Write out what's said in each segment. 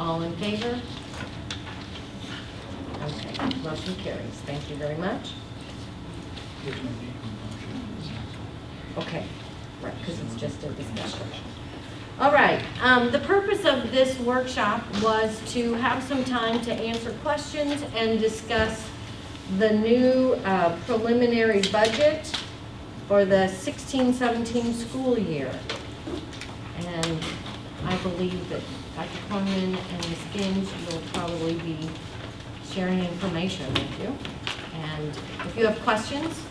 All in favor? Okay, motion carries. Thank you very much. Okay, right, because it's just a discussion. All right, the purpose of this workshop was to have some time to answer questions and discuss the new preliminary budget for the 16-17 school year. And I believe that Dr. Cornman and Ms. Ginge will probably be sharing information with you. And if you have questions,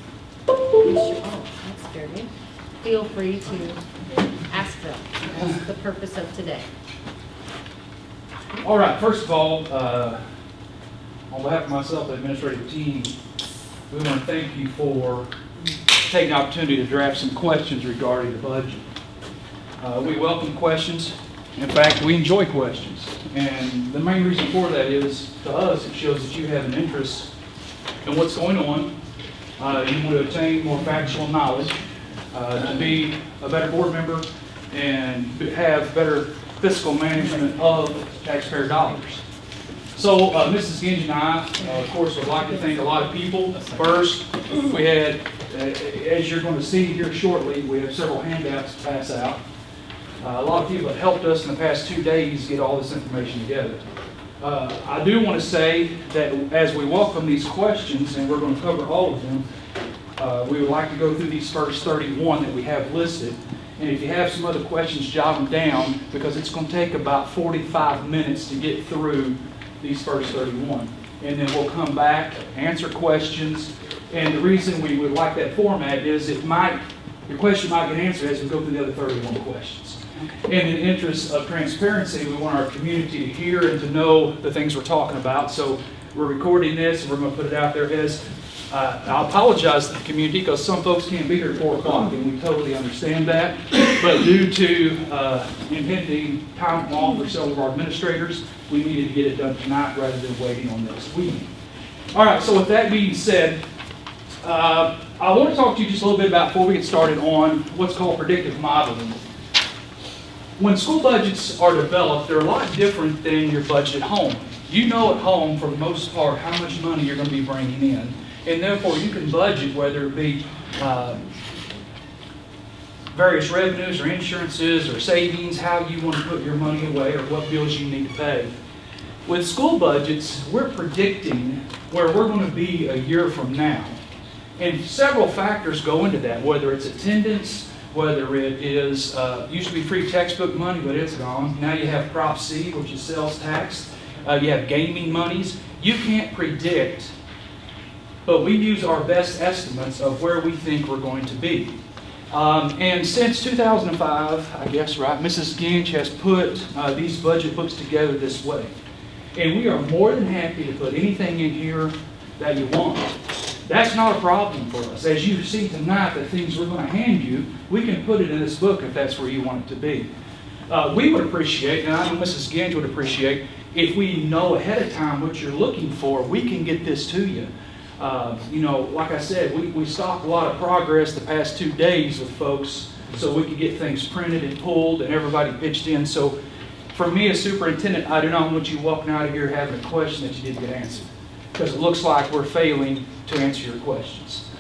oh, that scared me. Feel free to ask them. That's the purpose of today. All right, first of all, on behalf of myself and the administrative team, we want to thank you for taking the opportunity to draft some questions regarding the budget. We welcome questions. In fact, we enjoy questions. And the main reason for that is, to us, it shows that you have an interest in what's going on. You want to obtain more factual knowledge, to be a better board member, and have better fiscal management of taxpayer dollars. So Mrs. Ginge and I, of course, would like to thank a lot of people. First, we had, as you're going to see here shortly, we have several handouts to pass out. A lot of people have helped us in the past 2 days get all this information together. I do want to say that as we welcome these questions, and we're going to cover all of them, we would like to go through these first 31 that we have listed. And if you have some other questions, jot them down, because it's going to take about 45 minutes to get through these first 31. And then we'll come back, answer questions. And the reason we would like that format is your question might get answered as we go through the other 31 questions. And in the interest of transparency, we want our community to hear and to know the things we're talking about. So we're recording this, and we're going to put it out there as I apologize to the community because some folks can't be here at 4 o'clock, and we totally understand that. But due to impending time off for several of our administrators, we needed to get it done tonight rather than waiting on next week. All right, so with that being said, I want to talk to you just a little bit about, before we get started, on what's called predictive modeling. When school budgets are developed, they're a lot different than your budget at home. You know at home, for the most part, how much money you're going to be bringing in. And therefore, you can budget, whether it be various revenues or insurances or savings, how you want to put your money away or what bills you need to pay. With school budgets, we're predicting where we're going to be a year from now. And several factors go into that, whether it's attendance, whether it is, used to be free textbook money, but it's gone. Now you have Prop C, which is sales tax. You have gaming monies. You can't predict, but we use our best estimates of where we think we're going to be. And since 2005, I guess, right, Mrs. Ginge has put these budget books together this way. And we are more than happy to put anything in here that you want. That's not a problem for us. As you see tonight, the things we're going to hand you, we can put it in this book if that's where you want it to be. We would appreciate, and I know Mrs. Ginge would appreciate, if we know ahead of time what you're looking for, we can get this to you. Like I said, we stopped a lot of progress the past 2 days with folks so we could get things printed and pulled and everybody pitched in. So for me as superintendent, I do not want you walking out of here having a question that you didn't get answered, because it looks like we're failing to answer your questions.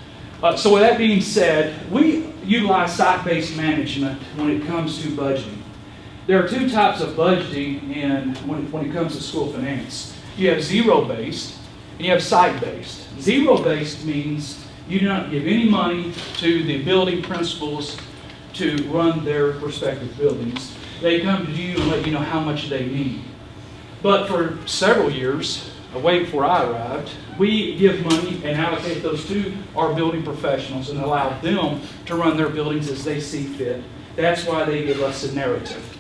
So with that being said, we utilize site-based management when it comes to budgeting. There are 2 types of budgeting when it comes to school finance. You have zero-based and you have site-based. Zero-based means you do not give any money to the building principals to run their respective buildings. They come to you and let you know how much they need. But for several years, way before I arrived, we give money and allocate those to our building professionals and allow them to run their buildings as they see fit. That's why they give us a narrative.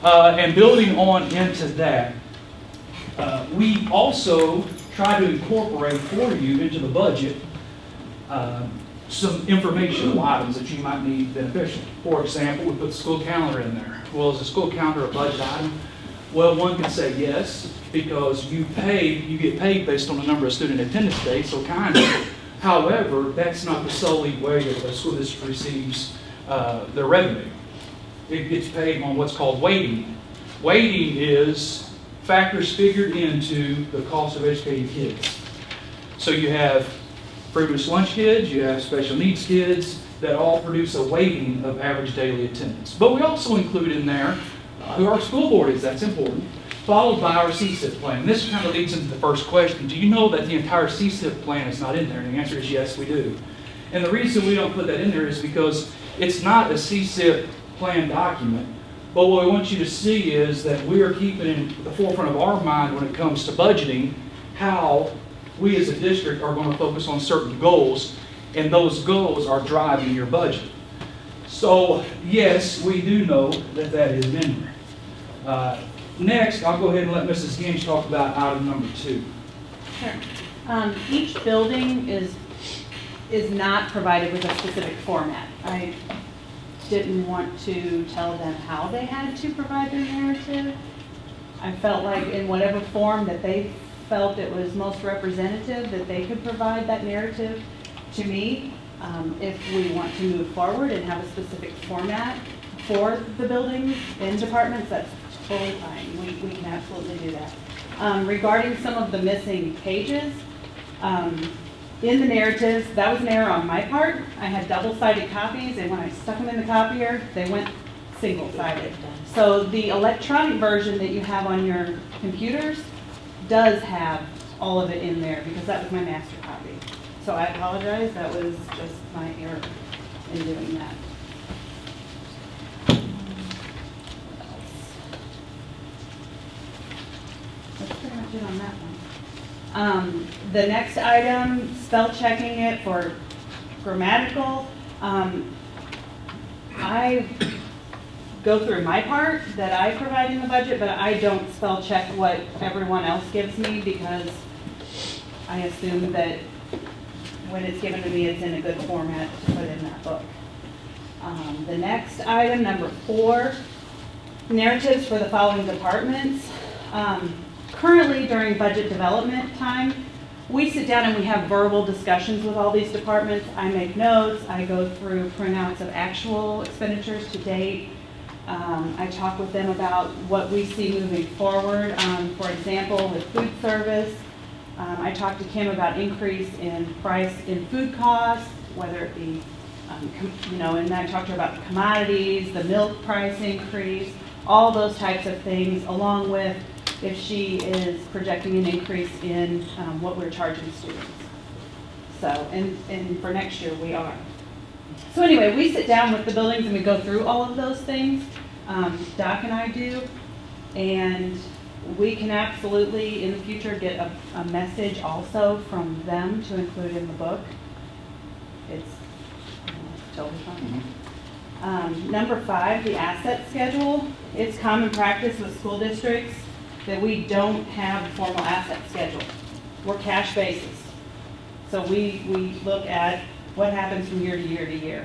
And building on into that, we also try to incorporate for you into the budget some informational items that you might need beneficial. For example, we put the school calendar in there. Well, is the school calendar a budget item? Well, one could say yes, because you get paid based on the number of student attendance days, so kind of. However, that's not the solely way that the school district receives their revenue. It gets paid on what's called weighting. Weighting is factors figured into the cost of educating kids. So you have frivolous lunch kids, you have special needs kids that all produce a weighting of average daily attendance. But we also include in there who our school board is, that's important, followed by our CSIP plan. And this kind of leads into the first question. Do you know that the entire CSIP plan is not in there? And the answer is yes, we do. And the reason we don't put that in there is because it's not a CSIP plan document. But what we want you to see is that we are keeping in the forefront of our mind when it comes to budgeting how we as a district are going to focus on certain goals, and those goals are driving your budget. So yes, we do know that that is in there. Next, I'll go ahead and let Mrs. Ginge talk about item number 2. Sure. Each building is not provided with a specific format. I didn't want to tell them how they had to provide their narrative. I felt like in whatever form that they felt it was most representative, that they could provide that narrative to me. If we want to move forward and have a specific format for the buildings and departments, that's totally fine. We can absolutely do that. Regarding some of the missing pages, in the narratives, that was an error on my part. I had double-sided copies, and when I stuck them in the copier, they went single-sided. So the electronic version that you have on your computers does have all of it in there, because that was my master copy. So I apologize, that was just my error in doing that. What else? That's pretty much it on that one. The next item, spell checking it for grammatical. I go through my part that I provide in the budget, but I don't spell check what everyone else gives me, because I assume that when it's given to me, it's in a good format to put in that book. The next item, number 4, narratives for the following departments. Currently, during budget development time, we sit down and we have verbal discussions with all these departments. I make notes, I go through printouts of actual expenditures to date. I talk with them about what we see moving forward. For example, with food service, I talked to Kim about increase in price in food costs, whether it be, and I talked to her about the commodities, the milk price increase, all those types of things, along with if she is projecting an increase in what we're charging students. So, and for next year we are. So anyway, we sit down with the buildings and we go through all of those things. Doc and I do, and we can absolutely in the future get a message also from them to include in the book. It's totally fine. Number 5, the asset schedule. It's common practice with school districts that we don't have a formal asset schedule. We're cash basis. So we look at what happens from year to year to year.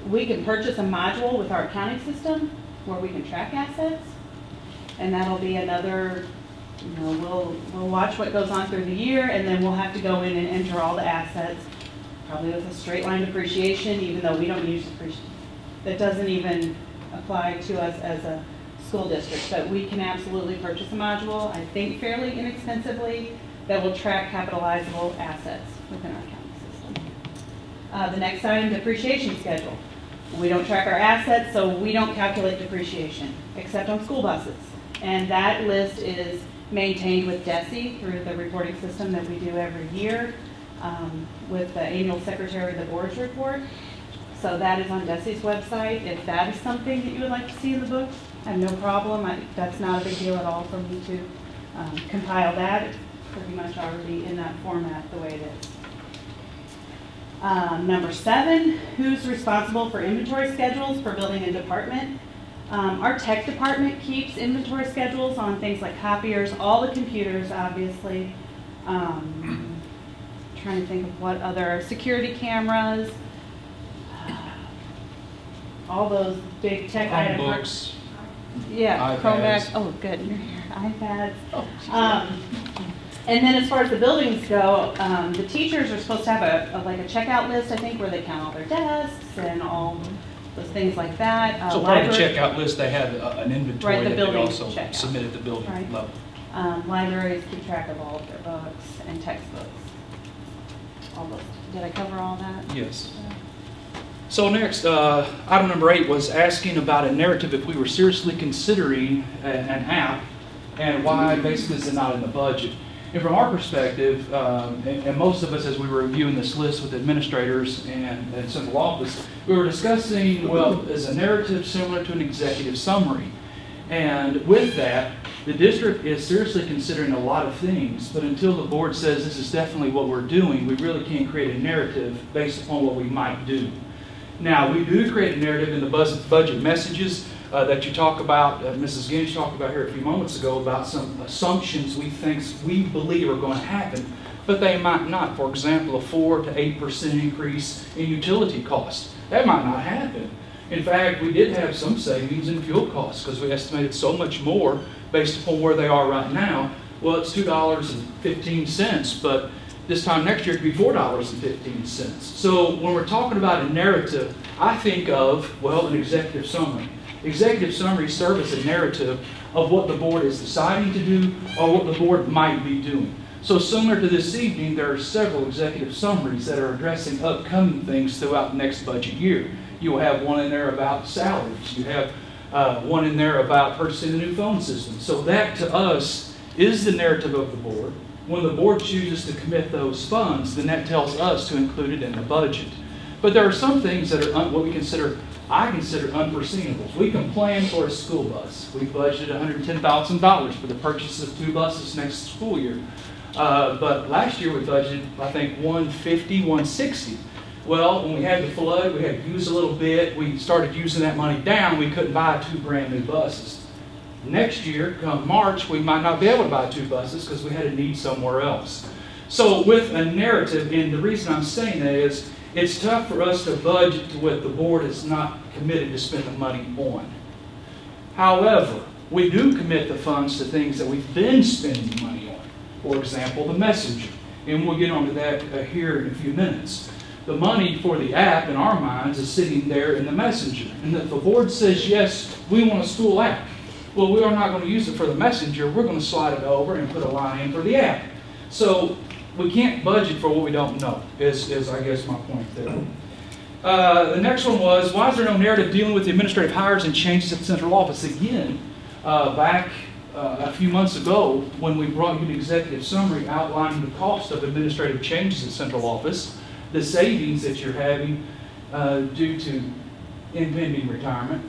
We can purchase a module with our accounting system where we can track assets, and that'll be another, we'll watch what goes on through the year, and then we'll have to go in and enter all the assets, probably with a straight line depreciation, even though we don't use depreciation. That doesn't even apply to us as a school district, but we can absolutely purchase a module, I think fairly inexpensively, that will track capitalizable assets within our accounting system. The next item, depreciation schedule. We don't track our assets, so we don't calculate depreciation, except on school buses. And that list is maintained with DESE through the reporting system that we do every year with the annual Secretary of the Board's report. So that is on DESE's website. If that is something that you would like to see in the book, I have no problem. That's not a big deal at all for me to compile that. It's pretty much already in that format the way it is. Number 7, who's responsible for inventory schedules for building and department? Our tech department keeps inventory schedules on things like copiers, all the computers, obviously. Trying to think of what other, security cameras, all those big tech items. Books. Yeah, iPads. Chromebooks. Oh, good. You're here. iPads. And then as far as the buildings go, the teachers are supposed to have a checkout list, I think, where they count all their desks and all those things like that. So part of the Library- checkout list, they had an inventory Right, the that they building also checkout. submitted at the building Right. level. Libraries keep track of all of their books and textbooks. All those. Did I cover all that? Yes. So next, item number 8 was asking about a narrative if we were seriously considering an app and why basically is it not in the budget. And from our perspective, and most of us as we were reviewing this list with administrators and central office, we were discussing, well, is a narrative similar to an executive summary? And with that, the district is seriously considering a lot of things, but until the board says this is definitely what we're doing, we really can't create a narrative based upon what we might do. Now, we do create a narrative in the budget messages that you talk about, Mrs. Ginch talked about here a few moments ago about some assumptions we believe are going to happen, but they might not. For example, a 4 to 8% increase in utility costs. That might not happen. In fact, we did have some savings in fuel costs because we estimated so much more based upon where they are right now. Well, it's $2.15, but this time next year it could be $4.15. So when we're talking about a narrative, I think of, well, an executive summary. Executive summaries serve as a narrative of what the board is deciding to do or what the board might be doing. So similar to this evening, there are several executive summaries that are addressing upcoming things throughout the next budget year. You will have one in there about salaries. You have one in there about purchasing a new phone system. So that to us is the narrative of the board. When the board chooses to commit those funds, then that tells us to include it in the budget. But there are some things that are what I consider unforeseeables. We can plan for a school bus. We budgeted $110,000 for the purchase of 2 buses next school year. But last year we budgeted, I think, $150, $160. Well, when we had the flood, we had to use a little bit. We started using that money down. We couldn't buy 2 brand new buses. Next year, come March, we might not be able to buy 2 buses because we had a need somewhere else. So with a narrative, and the reason I'm saying that is, it's tough for us to budget to what the board is not committed to spend the money on. However, we do commit the funds to things that we've been spending money on. For example, the messenger. And we'll get onto that here in a few minutes. The money for the app, in our minds, is sitting there in the messenger. And if the board says, yes, we want a school app, well, we are not going to use it for the messenger. We're going to slide it over and put a line in for the app. So we can't budget for what we don't know, is I guess my point there. The next one was, why is there no narrative dealing with the administrative hires and changes at the central office? Again, back a few months ago, when we brought you an executive summary outlining the cost of administrative changes at central office, the savings that you're having due to impending retirement,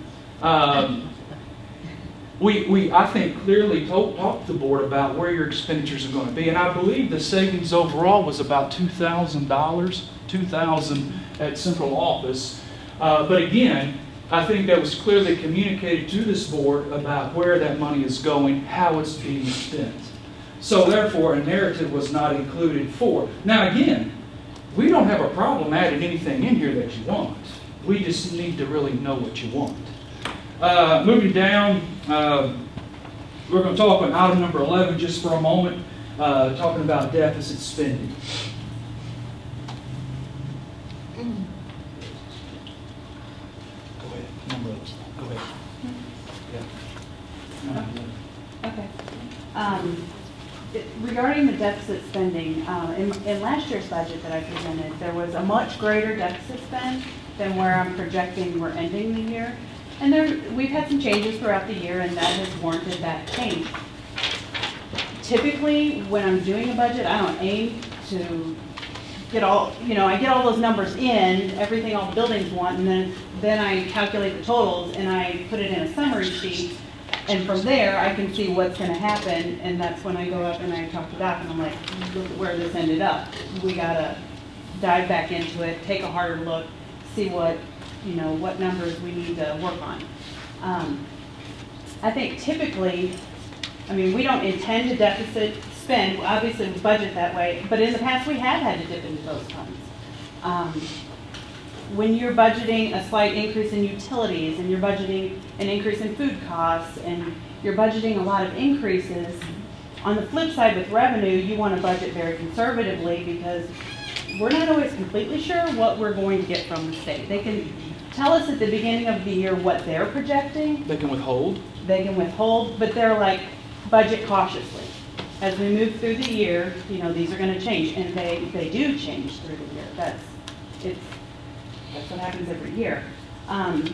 we I think, clearly talked to the board about where your expenditures are going to be. And I believe the savings overall was about $2,000, $2,000 at central office. But again, I think that was clearly communicated to this board about where that money is going, how it's being spent. So therefore, a narrative was not included for. Now again, we don't have a problem adding anything in here that you want. We just need to really know what you want. Moving down, we're going to talk on item number 11 just for a moment, talking about deficit spending. Go ahead. Number 11. Go ahead. Yeah. Okay. Regarding the deficit spending, in last year's budget that I presented, there was a much greater deficit spend than where I'm projecting we're ending the year. And we've had some changes throughout the year, and that has warranted that change. Typically, when I'm doing a budget, I don't aim to get all, I get all those numbers in, everything all the buildings want, and then I calculate the totals, and I put it in a summary sheet, and from there, I can see what's going to happen, and that's when I go up and I talk to Doc, and I'm like, look at where this ended up. We got to dive back into it, take a harder look, see what numbers we need to work on. I think typically, we don't intend to deficit spend, obviously we budget that way, but in the past we have had to dip into those funds. When you're budgeting a slight increase in utilities and you're budgeting an increase in food costs and you're budgeting a lot of increases, on the flip side with revenue, you want to budget very conservatively because we're not always completely sure what we're going to get from the state. tell us at the beginning of the year what they're projecting. They can withhold. They can withhold, but they're like, budget cautiously. As we move through the year, these are gonna change, and they do change through the year. That's what happens every year.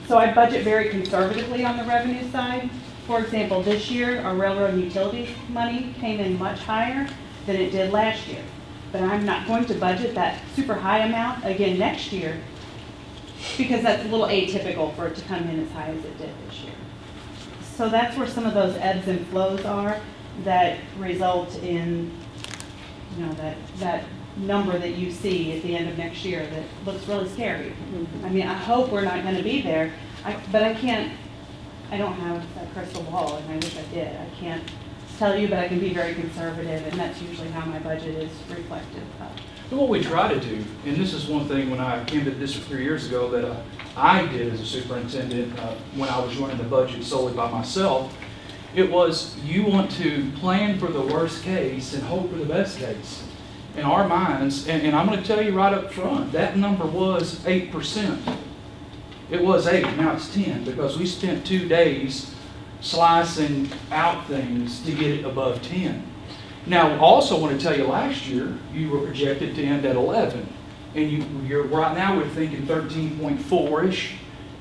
So I budget very conservatively on the revenue side. For example, this year, our railroad and utilities money came in much higher than it did last year. But I'm not going to budget that super high amount again next year, because that's a little atypical for it to come in as high as it did this year. So that's where some of those ebbs and flows are that result in, that number that you see at the end of next year that looks really scary. I mean, I hope we're not gonna be there, but I don't have that crystal ball, and I wish I did. I can't tell you, but I can be very conservative, and that's usually how my budget is reflective of. And what we try to do, and this is one thing when I came to the district 3 years ago that I did as a superintendent when I was running the budget solely by myself, it was you want to plan for the worst case and hope for the best case. In our minds, and I'm going to tell you right up front, that number was 8%. It was 8, now it's 10, because we spent 2 days slicing out things to get it above 10. Now, I also want to tell you, last year, you were projected to end at 11. And you're right now, we're thinking 13.4-ish,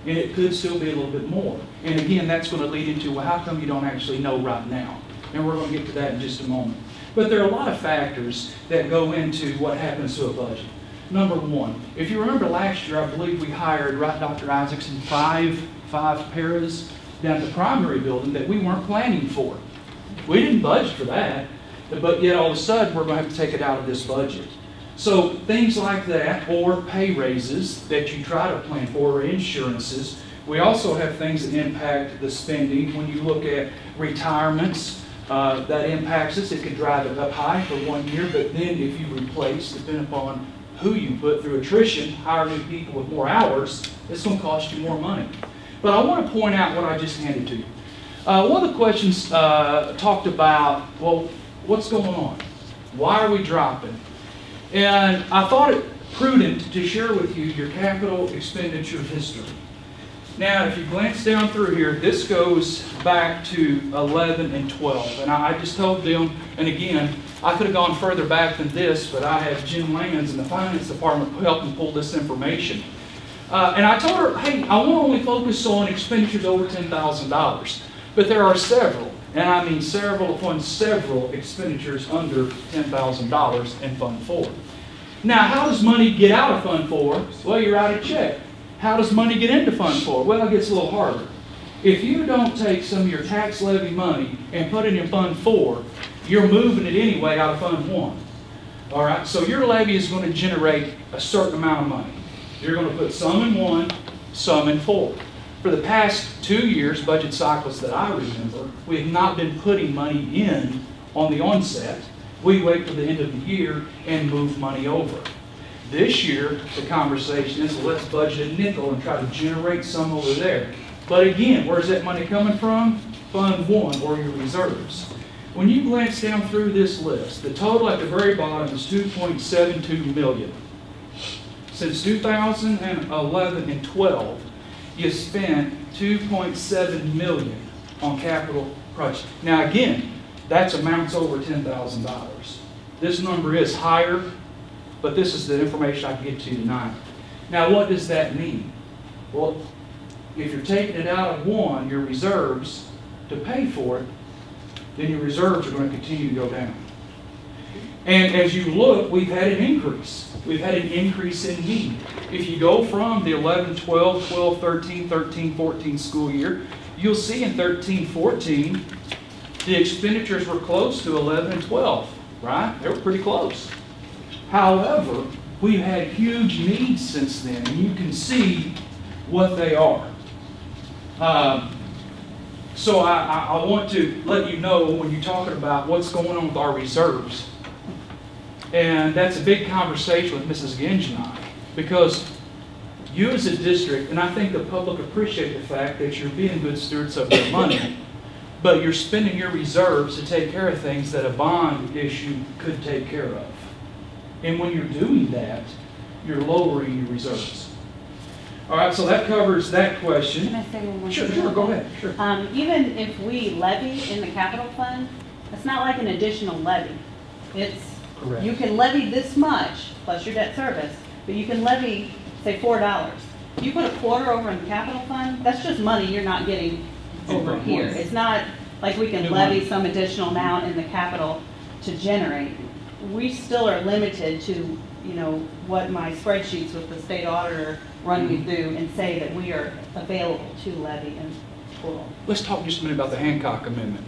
and it could still be a little bit more. And again, that's going to lead into, well, how come you don't actually know right now? And we're going to get to that in just a moment. But there are a lot of factors that go into what happens to a budget. Number one, if you remember last year, I believe we hired, right, Dr. Isaacson, five paras down at the primary building that we weren't planning for. We didn't budget for that, but yet all of a sudden we're going to have to take it out of this budget. So things like that, or pay raises that you try to plan for, or insurances. We also have things that impact the spending. When you look at retirements, that impacts us. It could drive it up high for 1 year, but then if you replace, depending upon who you put through attrition, hire new people with more hours, it's going to cost you more money. But I want to point out what I just handed to you. One of the questions talked about, well, what's going on? Why are we dropping? And I thought it prudent to share with you your capital expenditure history. Now, if you glance down through here, this goes back to 11 and 12. And I just told them, and again, I could have gone further back than this, but I have Jim Lands in the finance department who helped me pull this information. And I told her, hey, I want to only focus on expenditures over $10,000. But there are several, and I mean several upon several expenditures under $10,000 in Fund 4. Now, how does money get out of Fund 4? Well, you write a check. How does money get into Fund 4? Well, it gets a little harder. If you don't take some of your tax levy money and put it in Fund 4, you're moving it anyway out of Fund 1. All right, so your levy is going to generate a certain amount of money. You're going to put some in 1, some in 4. For the past 2 years, budget cycles that I remember, we have not been putting money in on the onset. We wait till the end of the year and move money over. This year, the conversation is, let's budget a nickel and try to generate some over there. But again, where's that money coming from? Fund 1, or your reserves. When you glance down through this list, the total at the very bottom is $2.72 million. Since 2011 and 12, you spent $2.7 million on capital projects. Now again, that's amounts over $10,000. This number is higher, but this is the information I can get to you tonight. Now what does that mean? Well, if you're taking it out of 1, your reserves, to pay for it, then your reserves are going to continue to go down. And as you look, we've had an increase. We've had an increase in need. If you go from the 11, 12, 12, 13, 13, 14 school year, you'll see in 13, 14, the expenditures were close to 11 and 12, right? They were pretty close. However, we've had huge needs since then, and you can see what they are. So I want to let you know when you're talking about what's going on with our reserves. And that's a big conversation with Mrs. Ginge and I, because you as a district, and I think the public appreciate the fact that you're being good stewards of their money, but you're spending your reserves to take care of things that a bond issue could take care of. And when you're doing that, you're lowering your reserves. All right, so that covers that question. Can I say one more Sure, thing? sure, go ahead, sure. Even if we levy in the capital fund, it's not like an additional levy. It's, Correct. you can levy this much plus your debt service, but you can levy, say, $4. You put a quarter over in the capital fund, that's just money you're not getting over here. It's not like we can New levy money. some additional amount in the capital to generate. We still are limited to, what my spreadsheets with the state auditor run me through and say that we are available to levy in full. Let's talk just a minute about the Hancock Amendment.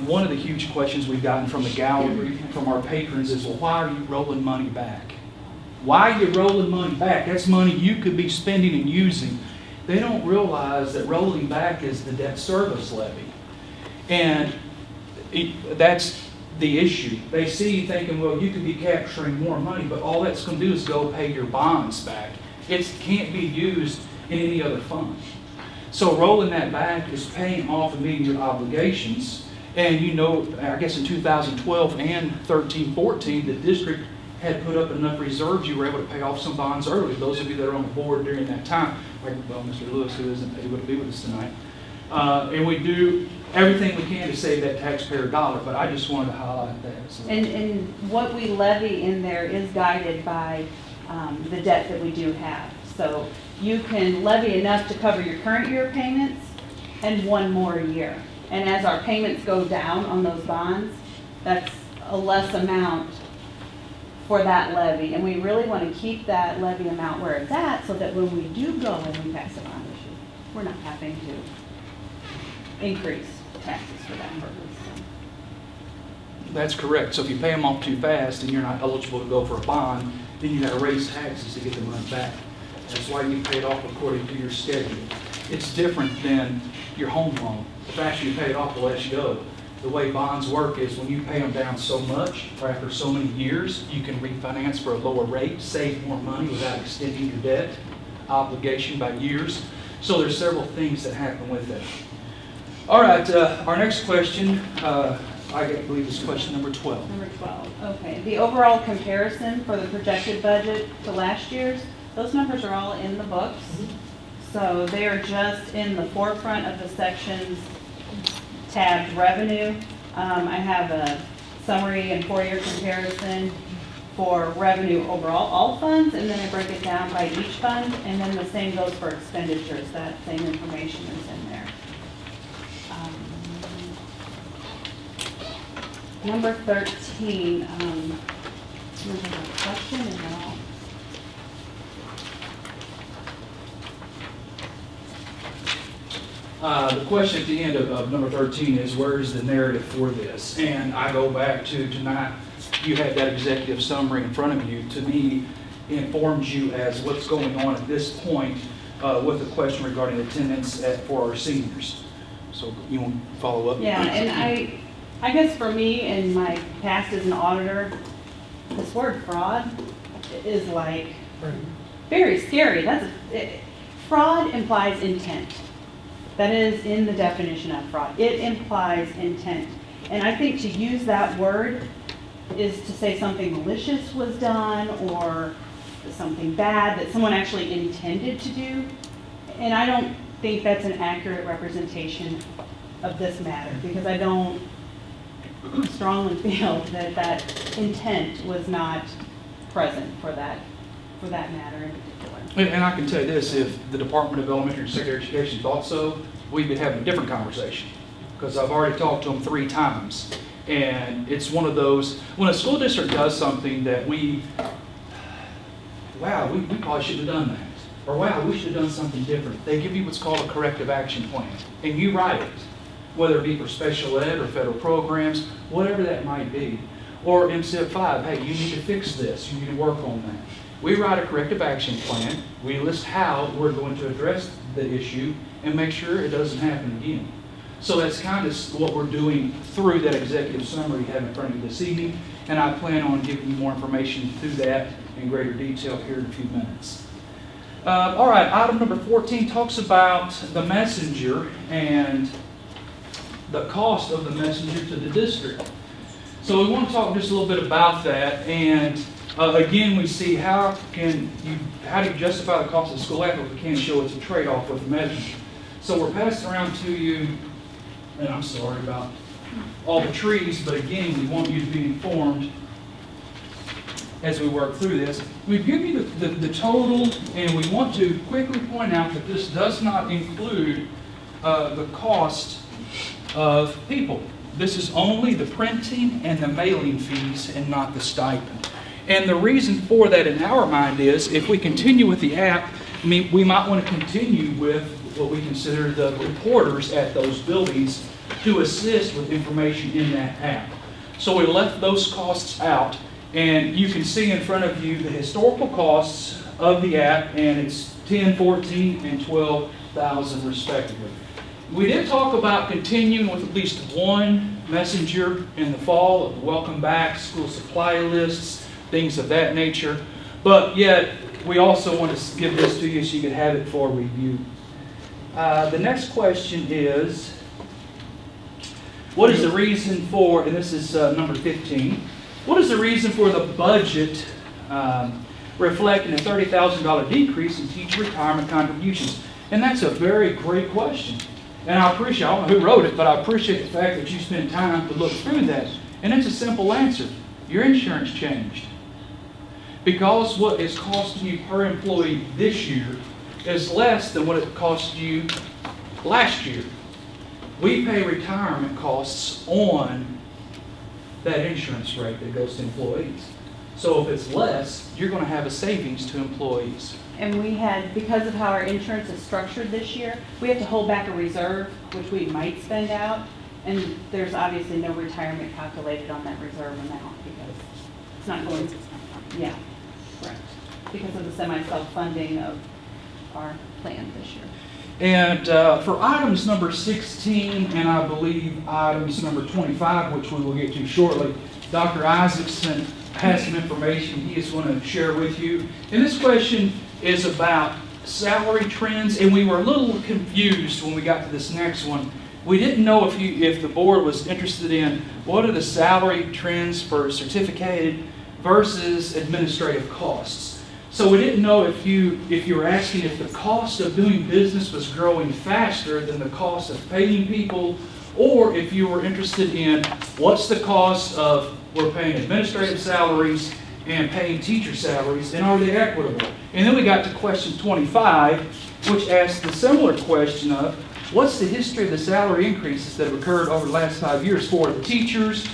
One of the huge questions we've gotten from the gallery, from our patrons, is, well, why are you rolling money back? Why are you rolling money back? That's money you could be spending and using. They don't realize that rolling back is the debt service levy. And that's the issue. They see you thinking, well, you could be capturing more money, but all that's going to do is go pay your bonds back. It can't be used in any other fund. So rolling that back is paying off immediate obligations. And I guess in 2012 and 13-14, the district had put up enough reserves, you were able to pay off some bonds early. Those of you that are on the board during that time, like, well, Mr. Lewis, who isn't able to be with us tonight. And we do everything we can to save that taxpayer dollar, but I just wanted to highlight that. So. And what we levy in there is guided by the debt that we do have. So you can levy enough to cover your current year payments and one more year. And as our payments go down on those bonds, that's a less amount for that levy. And we really want to keep that levy amount where it's at so that when we do go and we pass a bond issue, we're not having to increase taxes for that purpose. That's correct. So if you pay them off too fast and you're not eligible to go for a bond, then you got to raise taxes to get the money back. That's why you pay it off according to your schedule. It's different than your home loan. The faster you pay it off, the less you owe. The way bonds work is when you pay them down so much, or after so many years, you can refinance for a lower rate, save more money without extending your debt obligation by years. So there's several things that happen with that. All right, our next question, I believe is question number 12. Number 12, okay. The overall comparison for the projected budget to last year's, those numbers are all in the books. So they are just in the forefront of the sections tabbed revenue. I have a summary and 4-year comparison for revenue overall, all funds, and then I break it down by each fund, and then the same goes for expenditures. That same information is in there. Number 13, there's a question and then The question at the end of number 13 is, where is the narrative for this? And I go back to tonight, you had that executive summary in front of you. To me, informs you as what's going on at this point with the question regarding attendance for our seniors. So you want to follow up? Yeah, and I guess for me, in my past as an auditor, this word fraud is like very scary. Fraud implies intent. That is in the definition of fraud. It implies intent. And I think to use that word is to say something malicious was done or something bad that someone actually intended to do. And I don't think that's an accurate representation of this matter, because I don't strongly feel that that intent was not present for that matter in particular. And I can tell you this, if the Department of Elementary and Secondary Education thought so, we'd be having a different conversation, because I've already talked to them 3 times. And it's one of those, when a school district does something that we probably should have done that. Or wow, we should have done something different. They give you what's called a corrective action plan. And you write it, whether it be for special ed or federal programs, whatever that might be. Or MCF 5, hey, you need to fix this, you need to work on that. We write a corrective action plan, we list how we're going to address the issue and make sure it doesn't happen again. So that's kind of what we're doing through that executive summary you have in front of you this evening, and I plan on giving you more information through that in greater detail here in a few minutes. All right, item number 14 talks about the messenger and the cost of the messenger to the district. So we want to talk just a little bit about that, and Again, we see how do you justify the cost of school app if we can't show it's a trade-off with the measurement. So we're passing around to you, and I'm sorry about all the trees, but again, we want you to be informed as we work through this. We've given you the total, and we want to quickly point out that this does not include the cost of people. This is only the printing and the mailing fees and not the stipend. And the reason for that in our mind is if we continue with the app, I mean, we might want to continue with what we consider the reporters at those buildings to assist with information in that app. So we left those costs out, and you can see in front of you the historical costs of the app, and it's $10,000, $14,000, and $12,000 respectively. We did talk about continuing with at least one messenger in the fall of the welcome back, school supply lists, things of that nature. But yet, we also want to give this to you so you can have it for review. The next question is, what is the reason for, and this is number 15, what is the reason for the budget reflecting a $30,000 decrease in teacher retirement contributions? And that's a very great question. And I appreciate, I don't know who wrote it, but I appreciate the fact that you spent time to look through that. And it's a simple answer. Your insurance changed. Because what it's costing you per employee this year is less than what it cost you last year. We pay retirement costs on that insurance rate that goes to employees. So if it's less, you're going to have a savings to employees. And we had, because of how our insurance is structured this year, we have to hold back a reserve, which we might spend out. And there's obviously no retirement calculated on that reserve amount because it's not going to, yeah, correct. Because of the semi-self-funding of our plan this year. And for items number 16 and I believe items number 25, which we will get to shortly, Dr. Isaacson has some information he is going to share with you. And this question is about salary trends, and we were a little confused when we got to this next one. We didn't know if the board was interested in what are the salary trends for certificated versus administrative costs. So we didn't know if you were asking if the cost of doing business was growing faster than the cost of paying people, or if you were interested in what's the cost of we're paying administrative salaries and paying teacher salaries, and are they equitable? And then we got to question 25, which asked the similar question of what's the history of the salary increases that have occurred over the last 5 years for the teachers,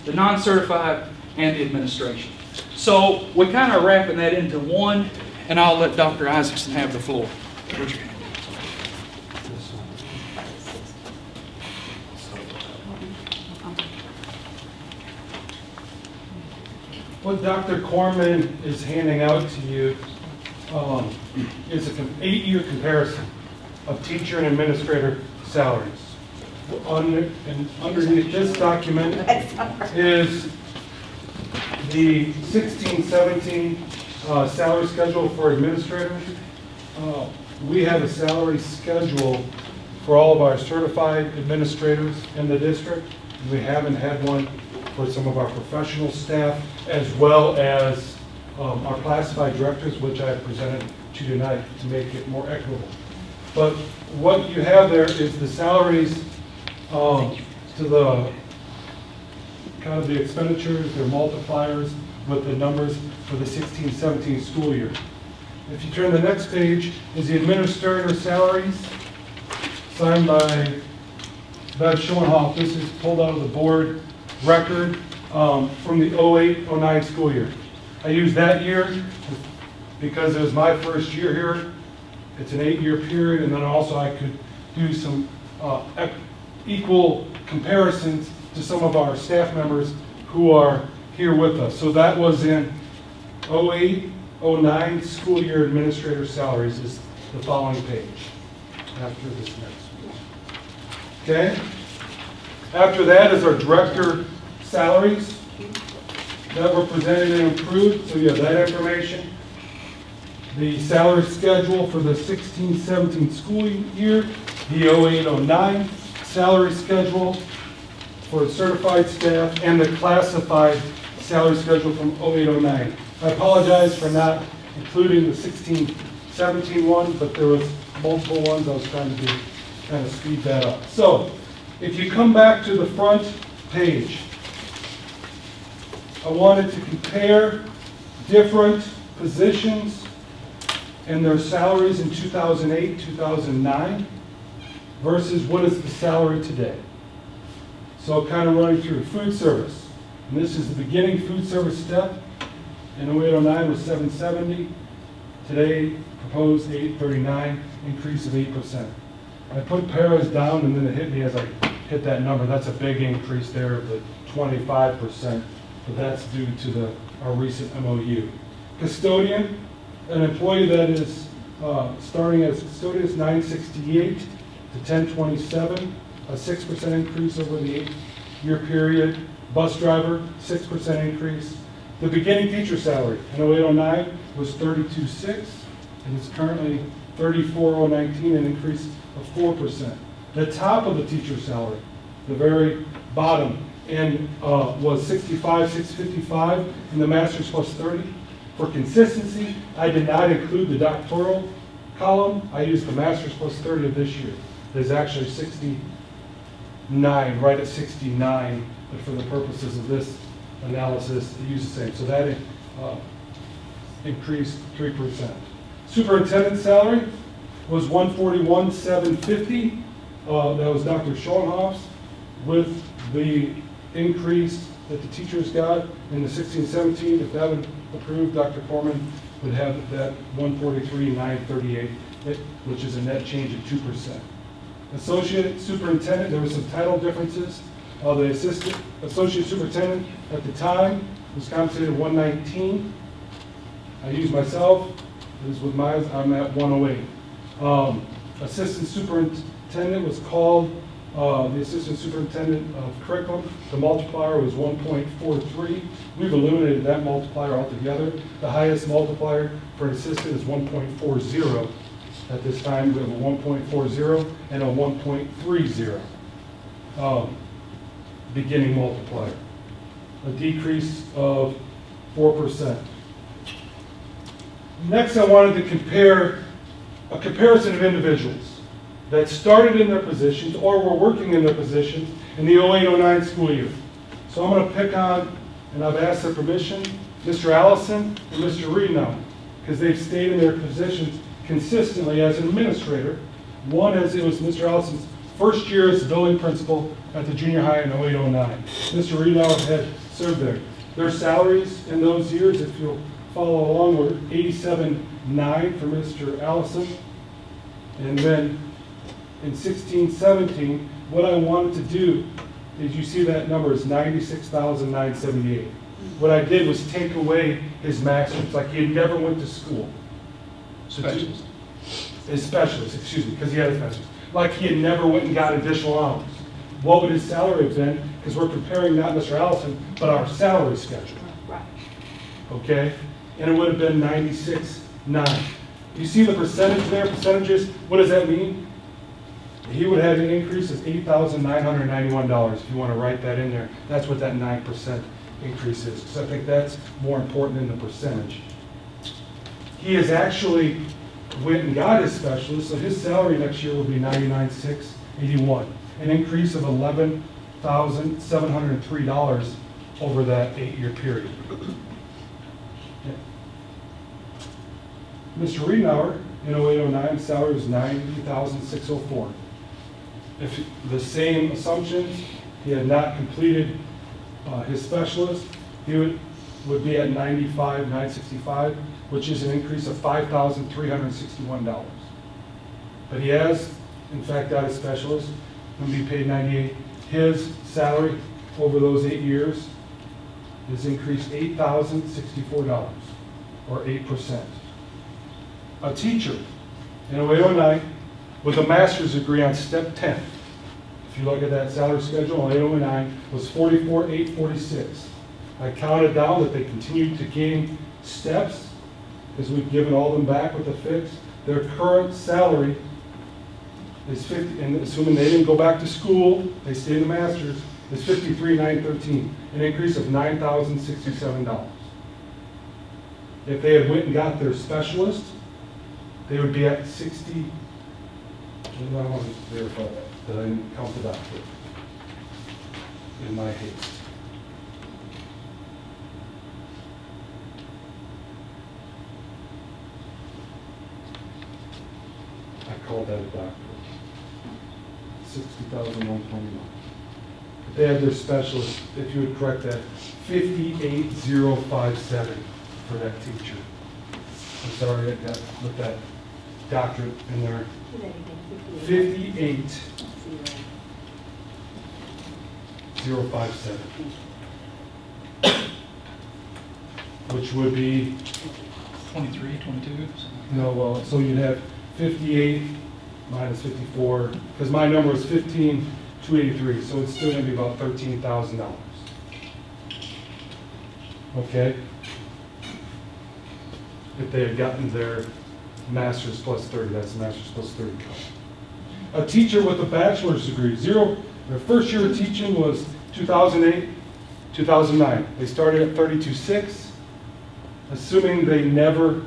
the non-certified, and the administration. So we're kind of wrapping that into one, and I'll let Dr. Isaacson have the floor. Where's your hand? What Dr. Corman is handing out to you is an 8-year comparison of teacher and administrator salaries. And underneath this document is the 16-17 salary schedule for administrators. We have a salary schedule for all of our certified administrators in the district. We haven't had one for some of our professional staff, as well as our classified directors, which I have presented to you tonight to make it more equitable. But what you have there is the salaries to the kind of the expenditures, their multipliers with the numbers for the 16-17 school year. If you turn to the next page, is the administrator salaries signed by Bev Schoenhoff. This is pulled out of the board record from the 08-09 school year. I use that year because it was my first year here. It's an 8-year period, and then also I could do some equal comparisons to some of our staff members who are here with us. So that was in 08-09 school year administrator salaries is the following page after this next one. Okay? After that is our director salaries that were presented and approved, so you have that information. The salary schedule for the 16-17 school year, the 08-09 salary schedule for certified staff, and the classified salary schedule from 08-09. I apologize for not including the 16-17 one, but there was multiple ones. I was trying to kind of speed that up. So if you come back to the front page, I wanted to compare different positions and their salaries in 2008, 2009 versus what is the salary today. So kind of running through food service. And this is the beginning food service step. In 0809 was 770. Today, proposed 839, increase of 8%. I put paras down and then it hit me as I hit that number. That's a big increase there of the 25%, but that's due to our recent MOU. Custodian, an employee that is starting as custodian is 968 to 1027, a 6% increase over the 8-year period. Bus driver, 6% increase. The beginning teacher salary in 0809 was 32.6 and it's currently 34.019, an increase of 4%. The top of the teacher salary, the very bottom, and was 65,655 in the master's plus 30. For consistency, I did not include the doctoral column. I used the master's plus 30 of this year. There's actually 69, right at 69, but for the purposes of this analysis, it used the same. So that increased 3%. Superintendent salary was $141,750. That was Dr. Schoenhoff's, with the increase that the teachers got in the 16-17. If that would approve, Dr. Corman would have that $143,938, which is a net change of 2%. Associate superintendent, there were some title differences. The associate superintendent at the time was compensated $119. I used myself. This is with mine. I'm at 108. Assistant superintendent was called the assistant superintendent of curriculum. The multiplier was 1.43. We've eliminated that multiplier altogether. The highest multiplier for an assistant is 1.40. At this time, we have a 1.40 and a 1.30 beginning multiplier, a decrease of 4%. Next, I wanted to compare a comparison of individuals that started in their positions or were working in their positions in the 08-09 school year. So I'm going to pick on, and I've asked their permission, Mr. Allison and Mr. Reno, because they've stayed in their positions consistently as an administrator. One, as it was Mr. Allison's first year as building principal at the junior high in 08-09. Mr. Reno had served there. Their salaries in those years, if you'll follow along, were $87,900 for Mr. Allison. And then in 16-17, what I wanted to do is, you see that number is $96,978. What I did was take away his master's, like he had never went to school. Specialist. His specialist, excuse me, because he had a specialist. Like he had never went and got additional hours. What would his salary have been? Because we're comparing not Mr. Allison, but our salary schedule. Right. Okay? And it would have been 96.9. You see the percentage there, percentages? What does that mean? He would have an increase of $8,991 if you want to write that in there. That's what that 9% increase is. So I think that's more important than the percentage. He has actually went and got his specialist, so his salary next year will be $99,681, an increase of $11,703 over that 8-year period. Mr. Rienauer, in 08-09, salary was $90,604. If the same assumptions, he had not completed his specialist, he would be at $95,965, which is an increase of $5,361. But he has, in fact, got a specialist, going to be paid $98,000. His salary over those 8 years has increased $8,064, or 8%. A teacher in 08-09 with a master's degree on step 10, if you look at that salary schedule, in 08-09 was $44,846. I counted down that they continued to gain steps, because we've given all them back with the fix. Their current salary is $50,000, and assuming they didn't go back to school, they stayed in the master's, is $53,913, an increase of $9,067. If they had went and got their specialist, they would be at 60. I want to verify that I didn't count the doctor in my haste. I called that a doctor. 60,121. If they had their specialist, if you would correct that, 58,057 for that teacher. I'm sorry, I got with that doctorate in there. 58,057. Which would be, 23, 22? no, well, so you'd have 58 minus 54, because my number is 15,283, so it's still gonna be about $13,000. Okay? If they had gotten their master's plus 30, that's a master's plus 30. A teacher with a bachelor's degree, their first year of teaching was 2008, 2009. They started at 32.6, assuming they never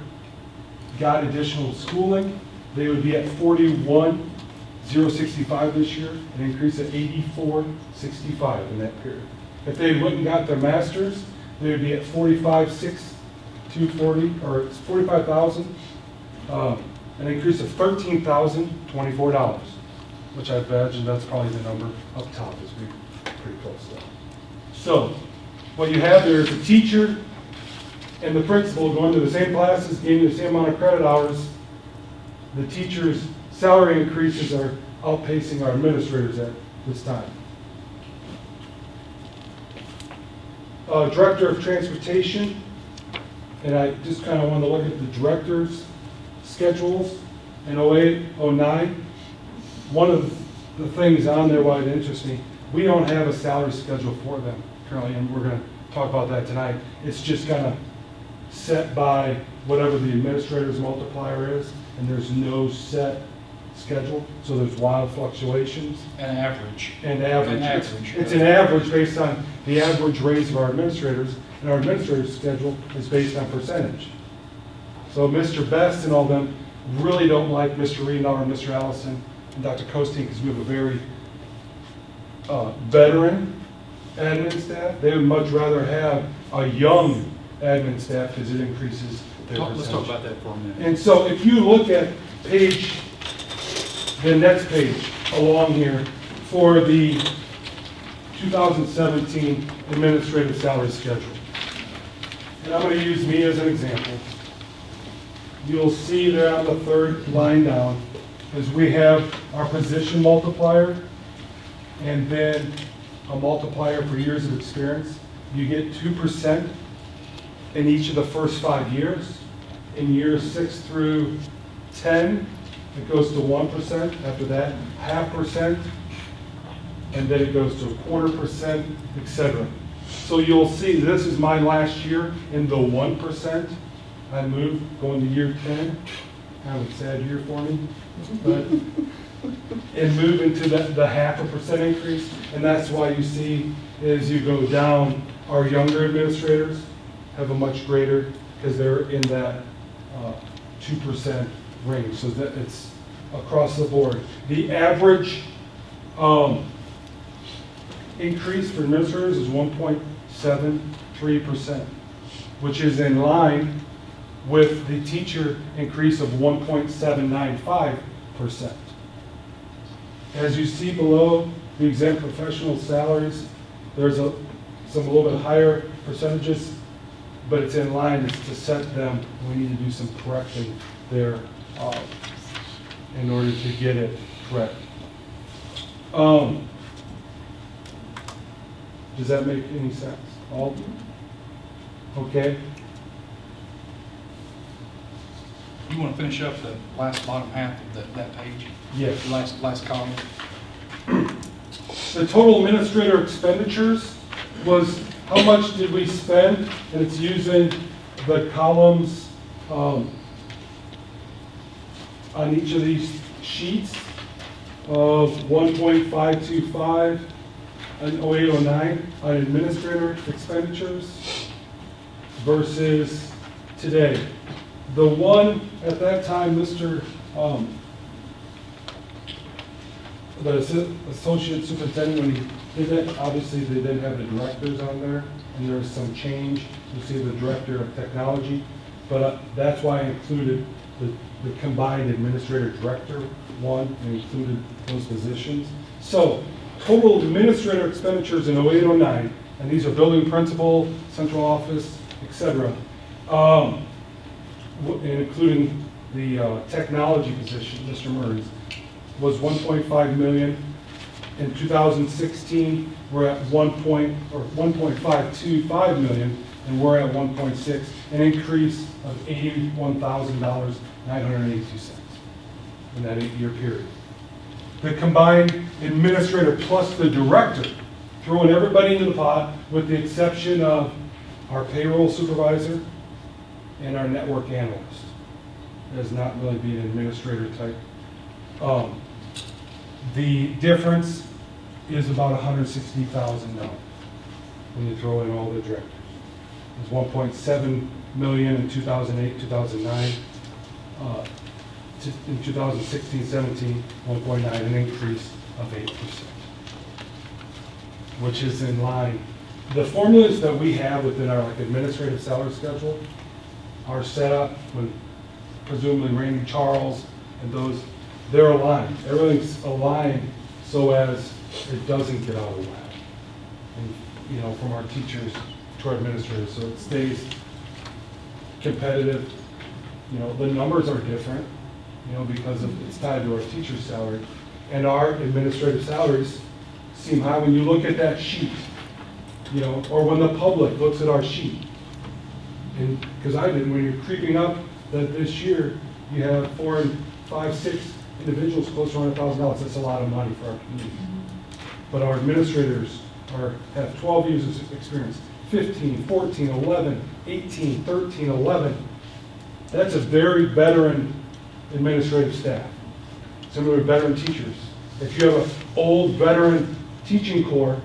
got additional schooling, they would be at 41,065 this year, an increase of 84,65 in that period. If they went and got their master's, they would be at 45,624, or 45,000, an increase of $13,024, which I imagine that's probably the number up top, is pretty close to that. So, what you have there is a teacher and the principal going to the same classes, gaining the same amount of credit hours. The teacher's salary increases are outpacing our administrators at this time. Director of Transportation, and I just kind of want to look at the director's schedules in 08, 09. One of the things on there why it interests me, we don't have a salary schedule for them currently, and we're going to talk about that tonight. It's just kind of set by whatever the administrator's multiplier is, and there's no set schedule, so there's wild fluctuations. An average. And average. An average. It's an average based on the average raise of our administrators, and our administrator's schedule is based on percentage. So Mr. Best and all them really don't like Mr. Riednauer and Mr. Allison and Dr. Costin because we have a very veteran admin staff. They would much rather have a young admin staff because it increases their percentage. Let's talk about that for a minute. And so if you look at the next page along here for the 2017 administrative salary schedule. And I'm going to use me as an example. You'll see there on the third line down is we have our position multiplier and then a multiplier for years of experience. You get 2% in each of the first 5 years. In years 6 through 10, it goes to 1%. After that, 0.5%, and then it goes to 0.25%, etc. So you'll see this is my last year in the 1%. I moved going to year 10. Kind of a sad year for me, but and move into the 0.5% increase, and that's why you see as you go down, our younger administrators have a much greater because they're in that 2% range. So that it's across the board. The average increase for administrators is 1.73%, which is in line with the teacher increase of 1.795%. As you see below the exempt professional salaries, there's some a little bit higher percentages, but it's in line to set them. We need to do some correcting there in order to get it correct. Does that make any sense? All okay? You want to finish up the last bottom half of that page? Yes. Last column. The total administrator expenditures was how much did we spend, and it's using the columns on each of these sheets of 1.525 and 0809 on administrator expenditures versus today. The one, at that time, Mr., the associate superintendent, when he did that, obviously they didn't have the directors on there, and there was some change. You see the director of technology, but that's why I included the combined administrator director one, and included those positions. So, total administrator expenditures in 08-09, and these are building principal, central office, etc., including the technology position, Mr. Murray's, was 1.5 million. In 2016, we're at 1.525 million, and we're at 1.6, an increase of $81,982 in that 8-year period. The combined administrator plus the director, throwing everybody into the pot with the exception of our payroll supervisor and our network analyst. Does not really be an administrator type. The difference is about $160,000 when you throw in all the directors. It was 1.7 million in 2008, 2009. In 2016-17, 1.9, an increase of 8%, which is in line. The formulas that we have within our administrative salary schedule are set up with presumably Randy Charles and those, they're aligned. Everything's aligned so as it doesn't get out of whack. And, from our teachers to our administrators, so it stays competitive. The numbers are different, because it's tied to our teacher's salary. And our administrative salaries seem high when you look at that sheet, or when the public looks at our sheet. And because when you're creeping up that this year, you have 4 and 5, 6 individuals close to $100,000. That's a lot of money for our community. But our administrators have 12 years of experience, 15, 14, 11, 18, 13, 11. That's a very veteran administrative staff. Similar to veteran teachers. If you have an old veteran teaching corps,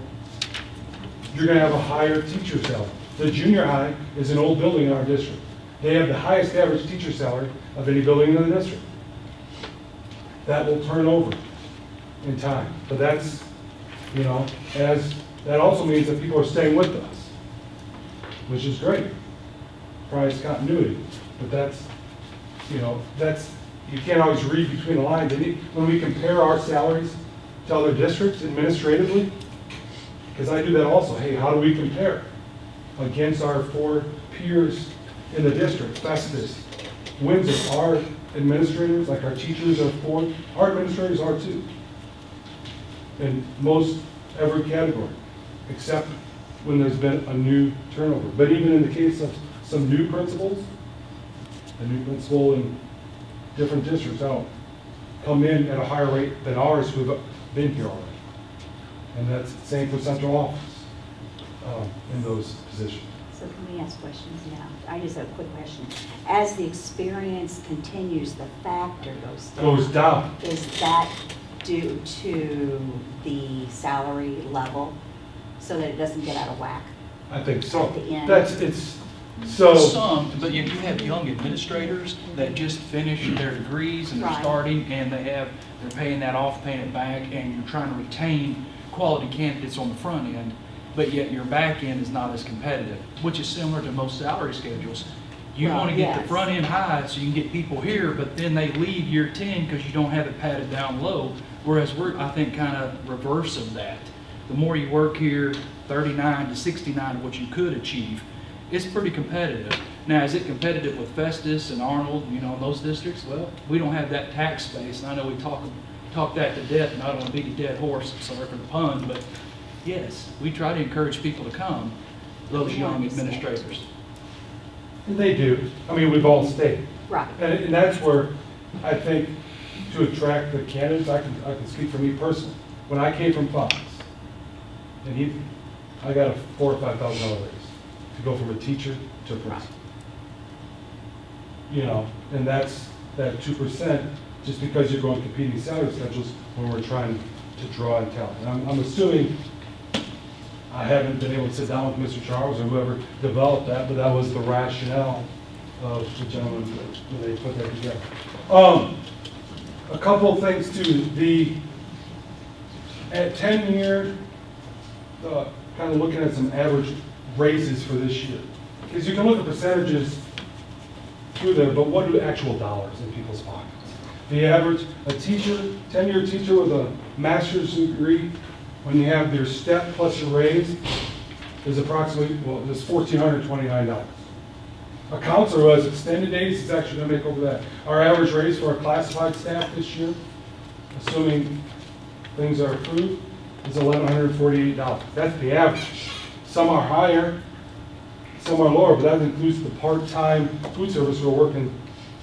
you're going to have a higher teacher salary. The junior high is an old building in our district. They have the highest average teacher salary of any building in the district. That will turn over in time. But that's, that also means that people are staying with us, which is great. Provides continuity. But that's, you can't always read between the lines. When we compare our salaries to other districts administratively, because I do that also, hey, how do we compare against our 4 peers in the district? Festus, Windsor, our administrators, like our teachers are 4, our administrators are too. In most every category, except when there's been a new turnover. But even in the case of some new principals, a new principal in different districts come in at a higher rate than ours who have been here already. And that's the same for central office in those positions. So can we ask questions now? I just have a quick question. As the experience continues, the factor goes down. Goes down. Is that due to the salary level so that it doesn't get out of whack? I think so. At the end. Some, but you have young administrators that just finished their degrees and they're Right. starting and they're paying that off, paying it back, and you're trying to retain quality candidates on the front end, but yet your back end is not as competitive, which is similar to most salary schedules. You Well, want to get the yes. front end high so you can get people here, but then they leave year 10 because you don't have it padded down low, whereas we're, I think, kind of reverse of that. The more you work here, 39 to 69 of what you could achieve, it's pretty competitive. Now, is it competitive with Festus and Arnold, those districts? Well, we don't have that tax base, and I know we talk that to death, and I don't want to beat a dead horse, sorry for the pun, but yes, we try to encourage people to come, those young administrators. And they do. We've all stayed. Right. And that's where I think to attract the candidates, I can speak for me personally. When I came from Fox, and I got a $4,000 or $5,000 raise to go from a teacher to a principal. And that's that 2%, just because you're going competing salary schedules when we're trying to draw in talent. And I'm assuming, I haven't been able to sit down with Mr. Charles or whoever developed that, but that was the rationale of the gentleman when they put that together. A couple of things too. At 10-year, kind of looking at some average raises for this year. Because you can look at percentages through there, but what are actual dollars in people's pockets? The average, a teacher, 10-year teacher with a master's degree, when you have their step plus your raise, is approximately, well, it's $1,429. A counselor who has extended days is actually going to make over that. Our average raise for our classified staff this year, assuming things are approved, is $1,148. That's the average. Some are higher, some are lower, but that includes the part-time food service who are working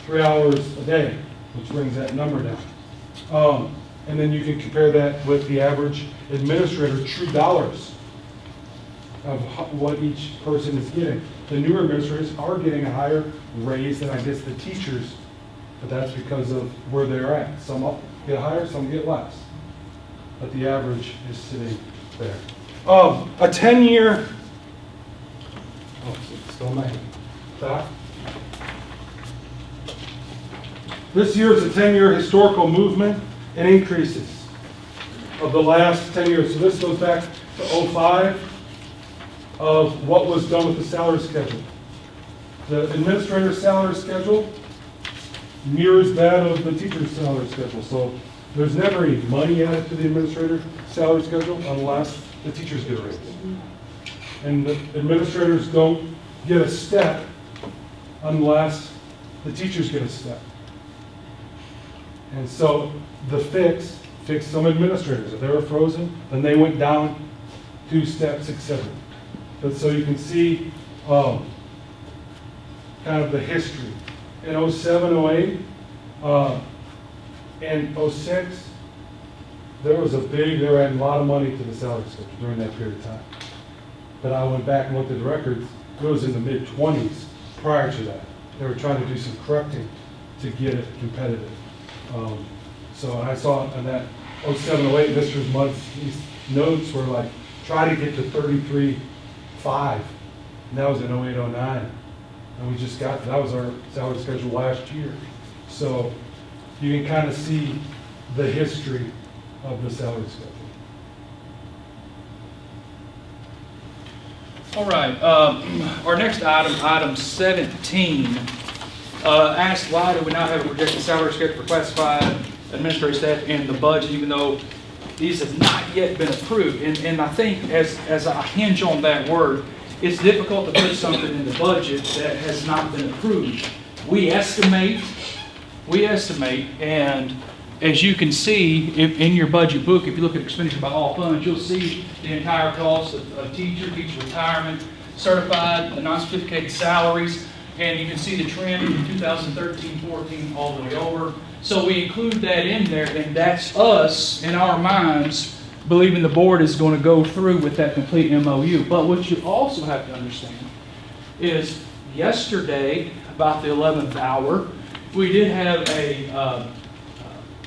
3 hours a day, which brings that number down. And then you can compare that with the average administrator, true dollars of what each person is getting. The newer administrators are getting a higher raise than, I guess, the teachers, but that's because of where they're at. Some get higher, some get less, but the average is sitting there. A 10-year, it's still in my hand. Stop. This year is a 10-year historical movement and increases of the last 10 years. So this goes back to 05 of what was done with the salary schedule. The administrator's salary schedule mirrors that of the teacher's salary schedule. So there's never any money added to the administrator's salary schedule unless the teachers get a raise. And the administrators don't get a step unless the teachers get a step. And so the fixed some administrators. If they were frozen, then they went down 2 steps, etc. But so you can see kind of the history. In 07, 08, and 06, they were adding a lot of money to the salary schedule during that period of time. But I went back and looked at the records, it was in the mid-20s prior to that. They were trying to do some correcting to get it competitive. So I saw in that 07, 08, Mr. Mudd's notes were like, try to get to 33.5, and that was in 08, 09. And we just got, that was our salary schedule last year. So you can kind of see the history of the salary schedule. All right, our next item, item 17, asked why do we not have a projected salary schedule for classified administrative staff in the budget, even though these have not yet been approved. And I think as I hinge on that word, it's difficult to put something in the budget that has not been approved. We estimate, and as you can see in your budget book, if you look at expenditure by all funds, you'll see the entire cost of teacher retirement, certified, and non-certificated salaries, and you can see the trend from 2013-14 all the way over. So we include that in there, and that's us, in our minds, believing the board is going to go through with that complete MOU. But what you also have to understand is yesterday, about the 11th hour, we did have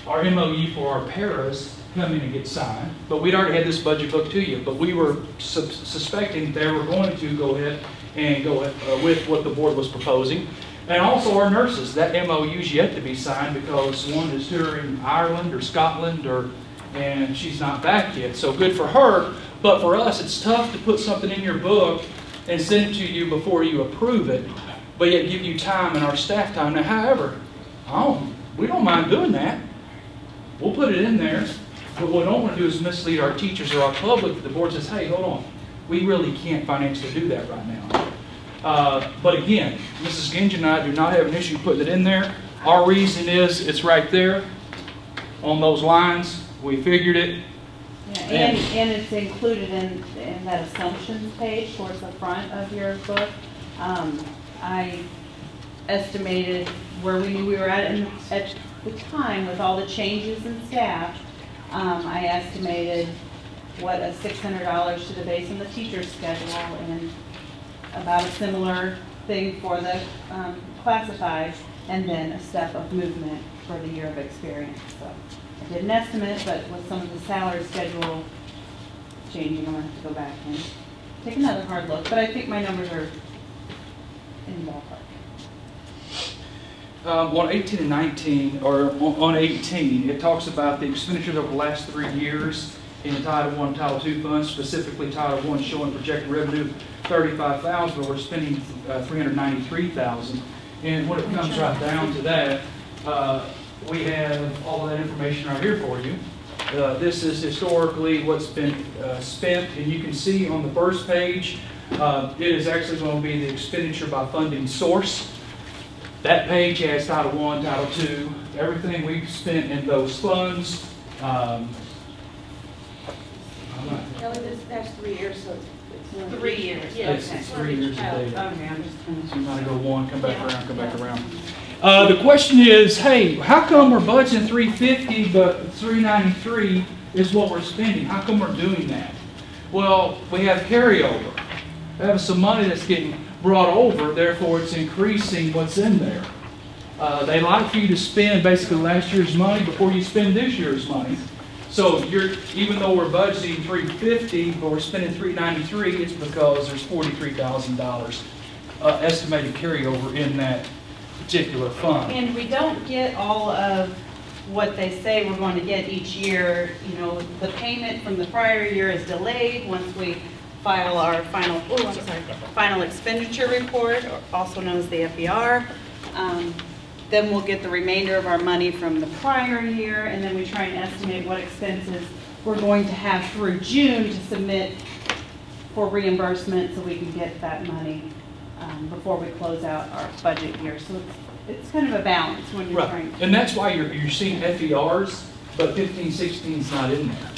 our MOU for our paras come in and get signed, but we'd already had this budget book to you, but we were suspecting they were going to go ahead and go with what the board was proposing. And also our nurses, that MOU is yet to be signed because one is touring Ireland or Scotland, and she's not back yet. So good for her, but for us it's tough to put something in your book and send it to you before you approve it, but yet give you time and our staff time. Now, however, we don't mind doing that. We'll put it in there, but what we don't want to do is mislead our teachers or our public. The board says, hey, hold on, we really can't financially do that right now. But again, Mrs. Gingen and I do not have an issue putting it in there. Our reason is it's right there on those lines. We figured it. Yeah, and it's included in that assumptions page towards the front of your book. I estimated where we knew we were at the time with all the changes in staff. I estimated what a $600 should have based on the teacher's schedule, and about a similar thing for the classified, and then a step of movement for the year of experience. So I did an estimate, but with some of the salary schedule changing, I'm going to have to go back and take another hard look. But I think my numbers are in the ballpark. On 18 and 19, or on 18, it talks about the expenditures over the last 3 years in Title I, Title II funds, specifically Title I showing projected revenue of $35,000, but we're spending $393,000. And when it comes right down to that, we have all of that information right here for you. This is historically what's been spent, and you can see on the first page, it is actually going to be the expenditure by funding source. That page has Title I, Title II, everything we've spent in those funds. Kelly, that's 3 years, so it's 3 years. Yes, it's 3 years of data. Okay, I'm just trying to. So you might go one, come back around, come back around. The question is, hey, how come we're budgeting 350 but 393 is what we're spending? How come we're doing that? Well, we have carryover. We have some money that's getting brought over, therefore it's increasing what's in there. They like for you to spend basically last year's money before you spend this year's money. So even though we're budgeting 350, but we're spending 393, it's because there's $43,000 estimated carryover in that particular fund. And we don't get all of what they say we're going to get each year. You know, the payment from the prior year is delayed once we file our final expenditure report, also known as the FER. Then we'll get the remainder of our money from the prior year, and then we try and estimate what expenses we're going to have through June to submit for reimbursement so we can get that money before we close out our budget year. So it's kind of a balance when you're trying. And that's why you're seeing FERs, but 15, 16 is not in there.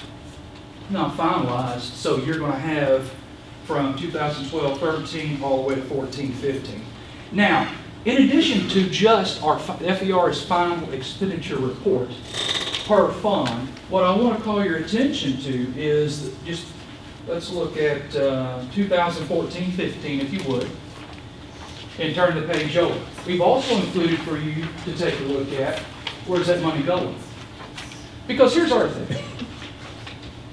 Not finalized, so you're going to have from 2012, 13 all the way to 14, 15. Now, in addition to just our FER's final expenditure report per fund, what I want to call your attention to is just, let's look at 2014, 15, if you would, and turn the page over. We've also included for you to take a look at where's that money going. Because here's our thing.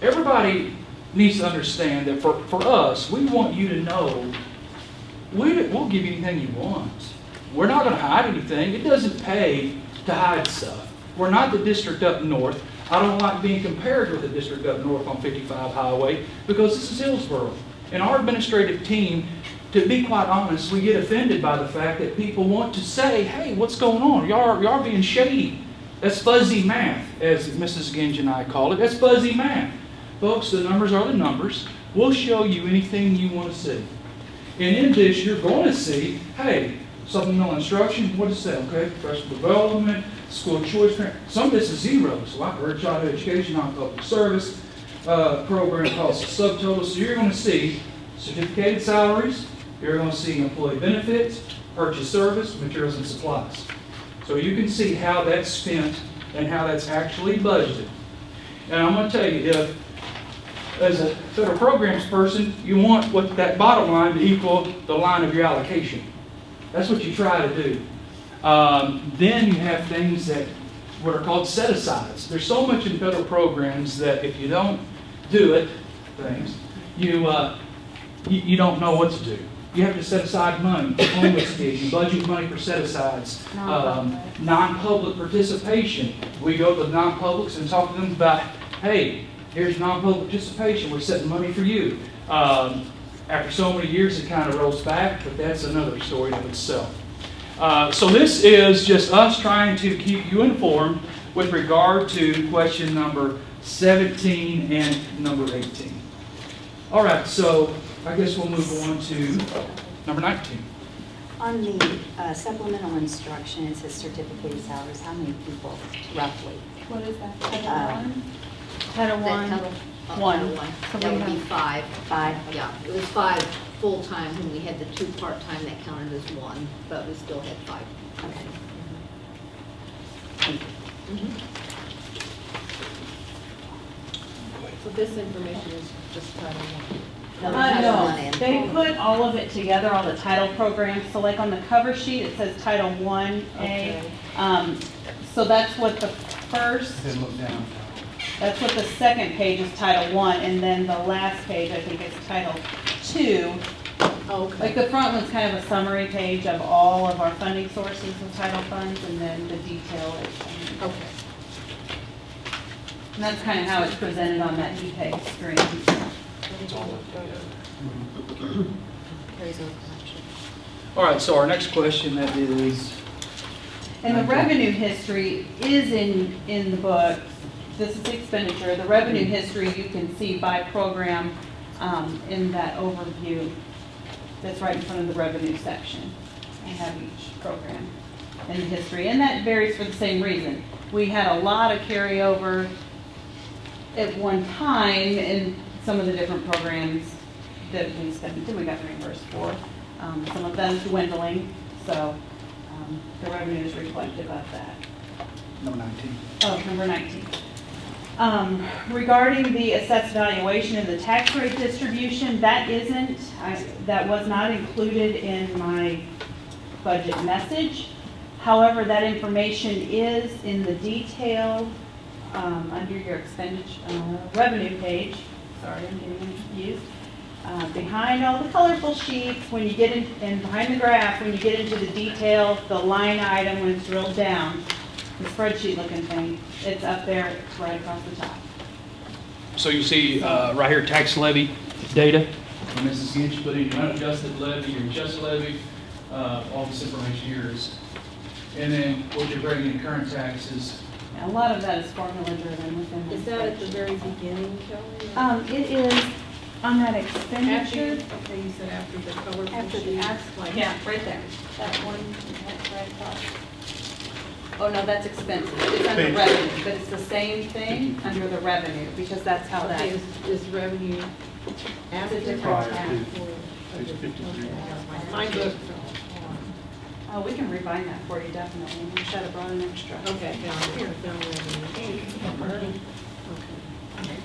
Everybody needs to understand that for us, we want you to know we'll give you anything you want. We're not going to hide anything. It doesn't pay to hide stuff. We're not the district up north. I don't like being compared with the district up north on 55 Highway because this is Hillsboro. And our administrative team, to be quite honest, we get offended by the fact that people want to say, hey, what's going on? Y'all are being shady. That's fuzzy math, as Mrs. Ginge and I call it. That's fuzzy math. Folks, the numbers are the numbers. We'll show you anything you want to see. And in this, you're going to see, hey, supplemental instruction, what is that? Okay, professional development, school choice, some of this is zeros, like early childhood education, non-public service, program costs, subtotals. So you're going to see certificated salaries, you're going to see employee benefits, purchase service, materials and supplies. So you can see how that's spent and how that's actually budgeted. And I'm going to tell you, if as a federal programs person, you want what that bottom line to equal the line of your allocation. That's what you try to do. Then you have things that what are called set-asides. There's so much in federal programs that if you don't do it, you don't know what to do. You have to set aside money for homeless kids. You budget money for set-asides. Non-public participation. We go to the non-publics and talk to them about, hey, here's non-public participation. We're setting money for you. After so many years, it kind of rolls back, but that's another story of itself. So this is just us trying to keep you informed with regard to question number 17 and number 18. All right, so I guess we'll move on to number 19. On the supplemental instruction, it says certificated salaries. How many people, roughly? What is that? Title Title That one. Title I. That would be 5. 5? Yeah, it was 5 full-time when we had the 2 part-time that counted as 1, but we still had 5. Okay. So this information is just Title I. No, they put all of it together, all the title programs. So like on the cover sheet, it says Title 1A. Okay. So that's what the first, Then look down. that's what the second page is, Title 1, and then the last page, I think, is Title 2. Okay. Like the front one's kind of a summary page of all of our funding sources of title funds, and then the detail is. Okay. And that's kind of how it's presented on that e-pay screen. Carries over collection. All right, so our next question that is, And the revenue history is in the book. This is expenditure. The revenue history you can see by program in that overview that's right in front of the revenue section. I have each program and the history, and that varies for the same reason. We had a lot of carryover at one time in some of the different programs that we spent, and we got reimbursed for. Some of them dwindling, so the revenue is reflective of that. number 19. Oh, number 19. Regarding the assessed valuation and the tax rate distribution, that was not included in my budget message. However, that information is in the detail under your expenditure revenue page. Sorry, I'm getting confused. Behind all the colorful sheets, when you get in, and behind the graph, when you get into the detail, the line item, when it's drilled down, the spreadsheet looking thing, it's up there, it's right across the top. So you see right here, tax levy data. And Mrs. Ginch put in your unadjusted levy, your adjusted levy, all this information here is. And then what you're bringing in current taxes. A lot of that is formula driven within the Is that at the spreadsheet. very beginning, Kelly? It is on that After, expenditure. okay, you said after the colorful After the sheet, abs- like. Yeah, right there. That one, that's right across. Oh, no, that's expenses. It's under revenue, but it's the same thing under the revenue, because that's how that. Okay, is revenue after the different tax? Page 53. My book. Oh, we can refine that for you, definitely. We should have brought an extra. Okay, found it. Found revenue. Okay.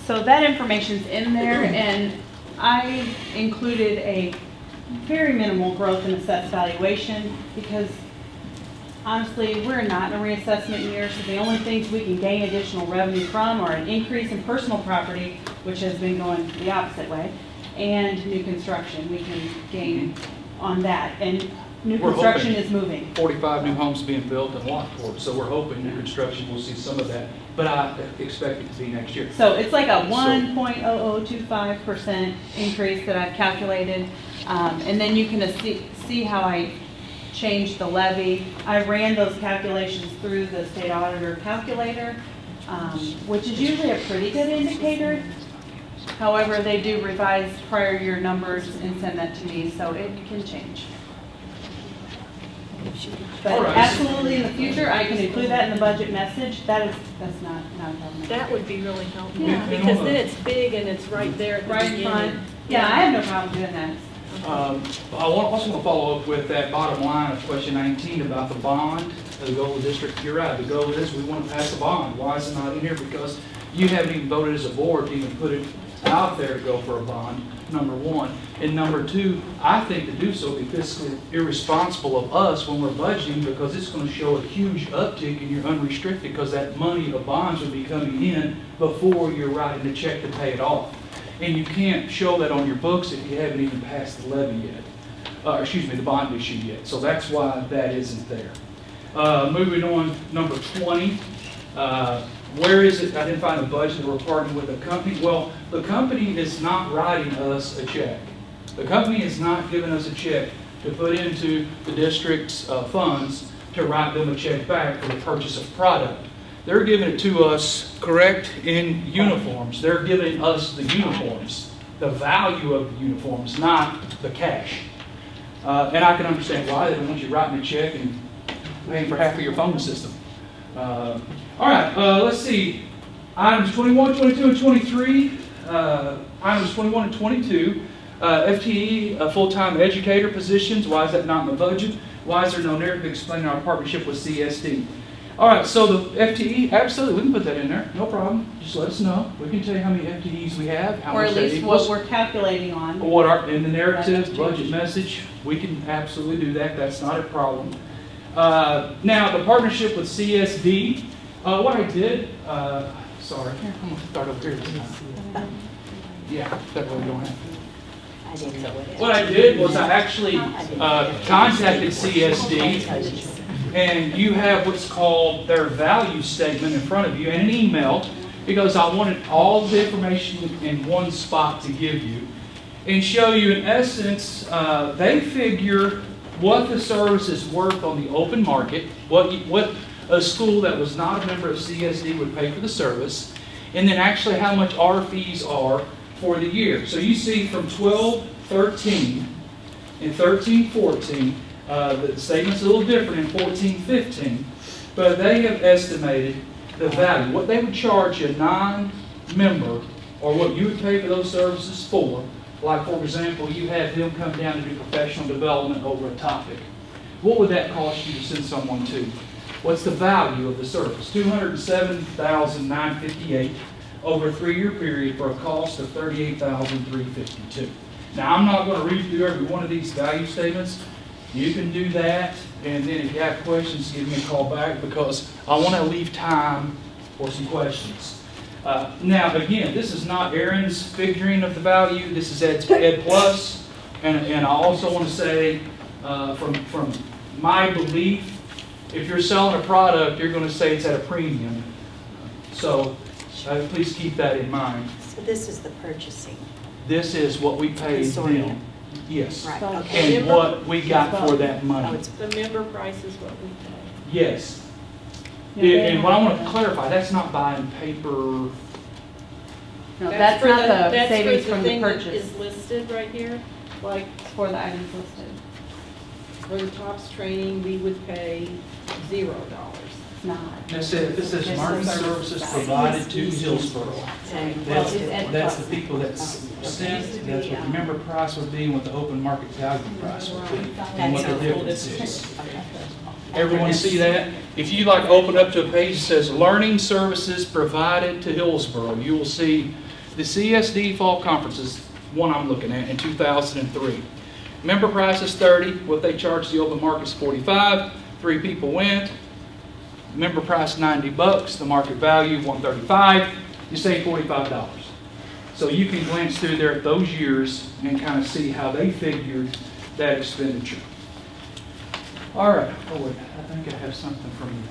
So that information's in there, and I included a very minimal growth in assessed valuation because honestly, we're not in a reassessment year, so the only things we can gain additional revenue from are an increase in personal property, which has been going the opposite way, and new construction. We can gain on that, and new We're construction hoping. is moving. 45 new homes being built in Lockport, so we're hoping new construction will see some of that, but I expect it to be next year. So it's like a 1.0025% increase that I've calculated. And then you can see how I changed the levy. I ran those calculations through the state auditor calculator, which is usually a pretty good indicator. However, they do revise prior year numbers and send that to me, so it can change. But All right. absolutely in the future, I can include that in the budget message. That's not a problem. That would be really helpful, Yeah. because then it's big and it's right there at the Right in front. beginning. Yeah, I have no problem doing that. I also want to follow up with that bottom line of question 19 about the bond, the goal of the district. You're right, the goal is we want to pass a bond. Why is it not in here? Because you haven't even voted as a board to even put it out there to go for a bond, number one. And number two, I think to do so would be fiscally irresponsible of us when we're budgeting, because it's going to show a huge uptick in your unrestricted, because that money of bonds would be coming in before you're writing the check to pay it off. And you can't show that on your books if you haven't even passed the levy yet, the bond issue yet. So that's why that isn't there. Moving on, number 20. Where is it? I didn't find the budget. We're partnering with a company. Well, the company is not writing us a check. The company is not giving us a check to put into the district's funds to write them a check back for the purchase of product. They're giving it to us, correct, in uniforms. They're giving us the uniforms, the value of the uniforms, not the cash. And I can understand why. They don't want you writing a check and paying for half of your phone system. All right, let's see. Items 21, 22, and 23. Items 21 and 22. FTE, full-time educator positions. Why is that not in the budget? Why is there no narrative explaining our partnership with CSD? All right, so the FTE, absolutely, we can put that in there. No problem. Just let us know. We can tell you how many FTEs we have, how Or much at that least equals. what we're calculating on. What are, in the narrative, budget message, we can absolutely do that. That's not a problem. Now, the partnership with CSD, what I did, sorry, I'm going to start over here this time. Yeah, that way we don't have to. I didn't know What I did was I actually contacted CSD, and you have what's called their value statement in front of you and an email, because I wanted all the information in one spot to give you and show you, in essence, they figure what the service is worth on the open market, what a school that was not a member of CSD would pay for the service, and then actually how much our fees are for the year. So you see from 12-13 and 13-14, the statement's a little different in 14-15, but they have estimated the value, what they would charge a non-member, or what you would pay for those services for. Like, for example, you have them come down to do professional development over a topic. What would that cost you to send someone to? What's the value of the service? $207,958 over a 3-year period for a cost of $38,352. Now, I'm not going to read through every one of these value statements. You can do that, and then if you have questions, give me a call back, because I want to leave time for some questions. Now, again, this is not Aaron's figuring of the value. This is Ed Plus, and I also want to say, from my belief, if you're selling a product, you're going to say it's at a premium. So please keep that in mind. So this is the purchasing. This is what we paid them. Yes. Right, So- okay. And what we got for that Oh, money. it's The member price is what we pay. Yes. Yeah, And what I want to clarify, that's not buying paper. No, that's for not the that's for savings from the thing that purchase. is listed right here, like It's for the items listed. for the TOPS training, we would pay $0. It's not. This is Just marketing the services service. provided to Hillsboro. That's That's the people that see, that's what the member price would be and what the open market value price would be, and what the difference is. Everyone see that? If you like open up to a page that says Learning Services Provided to Hillsboro, you will see the CSD Fall Conferences, one I'm looking at, in 2003. Member price is $30, what they charge the open market is $45, 3 people went. Member price $90, the market value $135, you save $45. So you can glance through there at those years and kind of see how they figured that expenditure. All right, oh wait, I think I have something from you.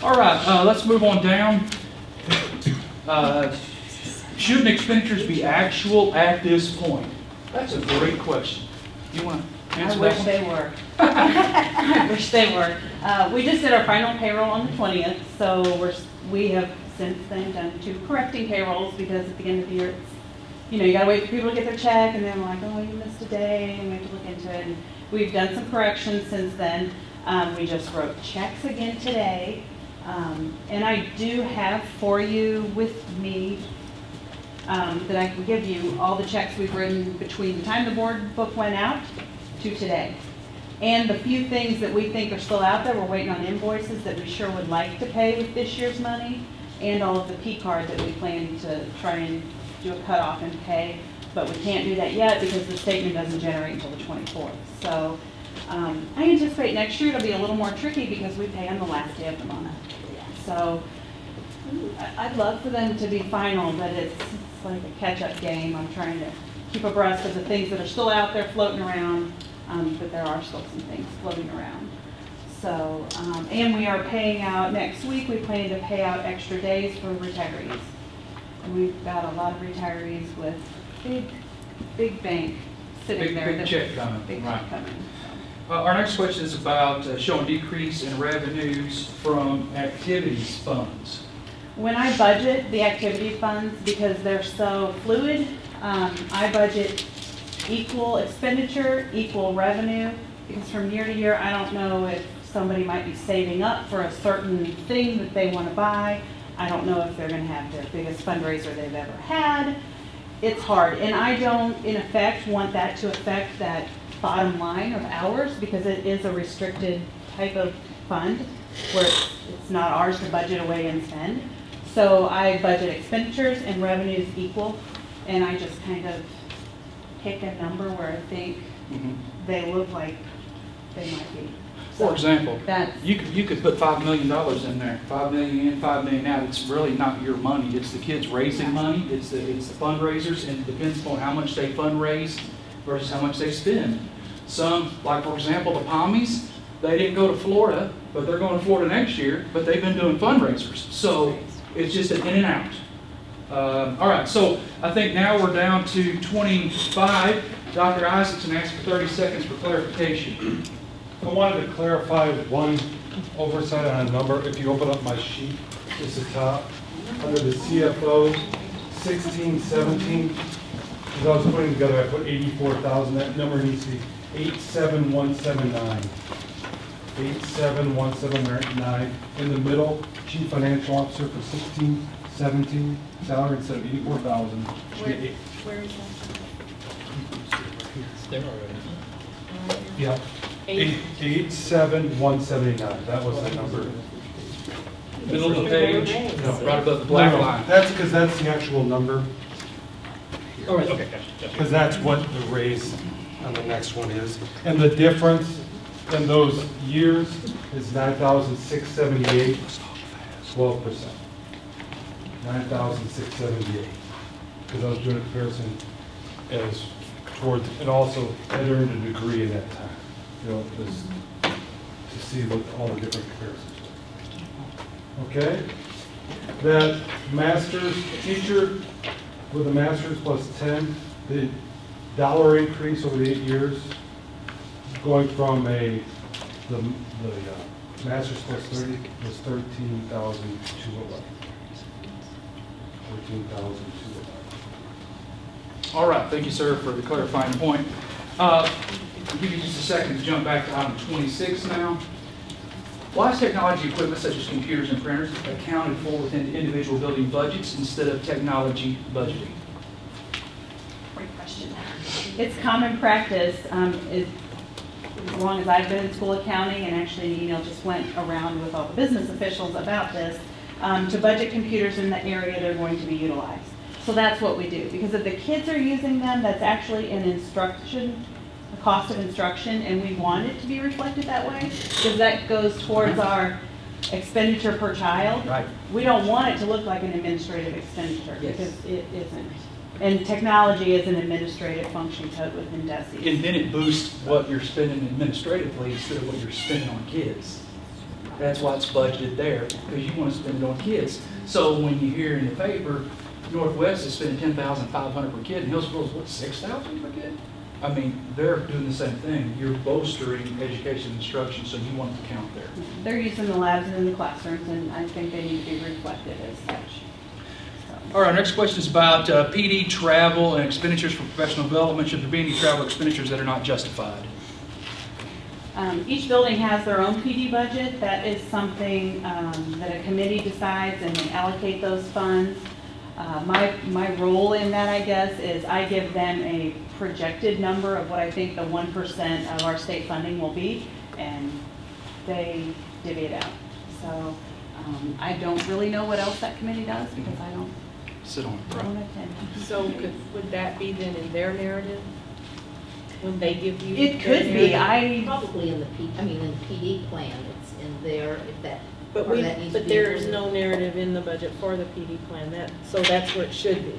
All right, let's move on down. Shouldn't expenditures be actual at this point? That's a great question. You want to I answer wish that one? they were. I wish they were. We just did our final payroll on the 20th, so we have since then done 2 correcting payrolls, because at the end of the year, it's, you gotta wait for people to get their check, and then we're like, oh, you missed a day, and we have to look into it. And we've done some corrections since then. We just wrote checks again today. And I do have for you with me that I can give you all the checks we've written between the time the board book went out to today. And the few things that we think are still out there, we're waiting on invoices that we sure would like to pay with this year's money, and all of the P card that we plan to try and do a cutoff and pay. But we can't do that yet because the statement doesn't generate until the 24th. So I anticipate next year it'll be a little more tricky because we pay on the last day of the month. So I'd love for them to be final, but it's like a catch-up game. I'm trying to keep abreast of the things that are still out there floating around, but there are still some things floating around. So, and we are paying out, next week, we plan to pay out extra days for retirees. We've got a lot of retirees with big bank sitting there. Big check coming, Big right. check coming. Our next question is about showing decrease in revenues from activities funds. When I budget the activity funds, because they're so fluid, I budget equal expenditure, equal revenue, because from year to year, I don't know if somebody might be saving up for a certain thing that they want to buy. I don't know if they're going to have their biggest fundraiser they've ever had. It's hard, and I don't, in effect, want that to affect that bottom line of ours, because it is a restricted type of fund where it's not ours to budget away and spend. So I budget expenditures and revenues equal, and I just kind of pick a number where I think they look like they might be. For example, That's, you could put $5 million in there, 5 million in, 5 million out. It's really not your money. It's the kids raising money. It's the fundraisers, and it depends upon how much they fundraise versus how much they spend. Some, like for example, the Palmies, they didn't go to Florida, but they're going to Florida next year, but they've been doing fundraisers. So it's just an in and out. All right, so I think now we're down to 25. Dr. Isaacson asked for 30 seconds for clarification. I wanted to clarify one oversight on a number. If you open up my sheet, it's the top, under the CFO, 16, 17, as I was putting together, I put 84,000. That number needs to be 87179. 87179. In the middle, Chief Financial Officer for 16, 17, salary instead of 84,000. Where is that? Yeah. 87179. That was the number. Middle of the page, No. right above the black No, line. that's because that's the actual number, All right, okay. because that's what the raise on the next one is. And the difference in those years is 9,678, 12%. 9,678. Because I was doing a comparison as towards, and also had earned a degree in that time. You know, this, to see what all the different comparisons were. Okay? That master's teacher with a master's plus 10, the dollar increase over the 8 years, going from the master's plus 30 was 13,211. 13,211. All right, thank you, sir, for the clarifying point. I'll give you just a second to jump back to item 26 now. Why is technology equipment such as computers and printers accounted for within individual building budgets instead of technology budgeting? great question. It's common practice, as long as I've been in school accounting, and actually an email just went around with all the business officials about this, to budget computers in the area they're going to be utilized. So that's what we do, because if the kids are using them, that's actually an instruction, a cost of instruction, and we want it to be reflected that way, because that goes towards our expenditure per child. Right. We don't want it to look like an administrative expenditure, Yes. because it isn't. And technology is an administrative function code within DESI. And then it boosts what you're spending administratively instead of what you're spending on kids. That's why it's budgeted there, because you want to spend it on kids. So when you hear in the paper, Northwest is spending $10,500 per kid, and Hillsboro's what, $6,000 per kid? I mean, they're doing the same thing. You're bolstering education and instruction, so you want to count there. They're using the labs in the classrooms, and I think they need to be reflected as such. All right, our next question is about PD travel and expenditures for professional development. Should there be any travel expenditures that are not justified? Each building has their own PD budget. That is something that a committee decides, and they allocate those funds. My role in that, I guess, is I give them a projected number of what I think the 1% of our state funding will be, and they divvy it out. So I don't really know what else that committee does, because I don't Sit on it, right? attend. So would that be then in their narrative? When they give you? It their could be. narrative? Probably in the in the PD plan, it's in there, if that, But or that needs to be. there is no narrative in the budget for the PD plan, so that's where it should be.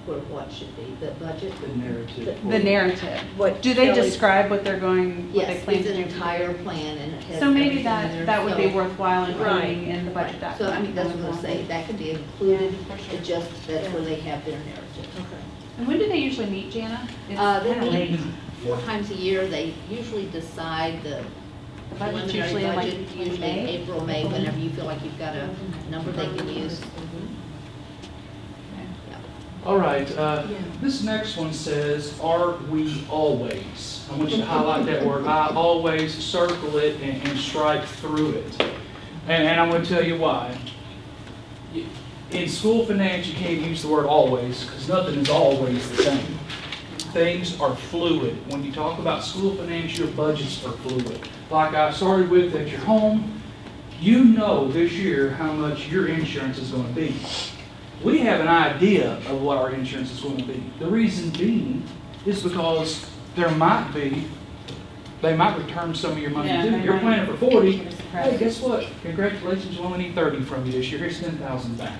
For what should be, the budget? The narrative. The narrative. What Do they Kelly- describe what they're going, what they Yes, plan it's to an do? entire plan, and it has. So maybe everything in there, that would be so- worthwhile Right. including in the budget Right. So, document. that's what I say, that could be included, Yeah, for sure. it just, that's where they have their narrative. Okay. And when do they usually meet, Jana? It's They kinda meet late. 4 times a year, they usually decide the Budget's preliminary usually in, like, budget, usually May? April, May, whenever you feel like you've got a number they can use. All right, this next one says, are we always? I want you to highlight that word, I always, circle it and strike through it. And I'm going to tell you why. In school finance, you can't use the word always, because nothing is always the same. Things are fluid. When you talk about school finance, your budgets are fluid. Like I started with at your home, you know this year how much your insurance is going to be. We have an idea of what our insurance is going to be. The reason being is because there might be They might return some of your money Yeah, too. they You're might. planning for 40. Give us a Hey, credit. guess what? Congratulations, you only need 30 from you this year. Here's 10,000 back.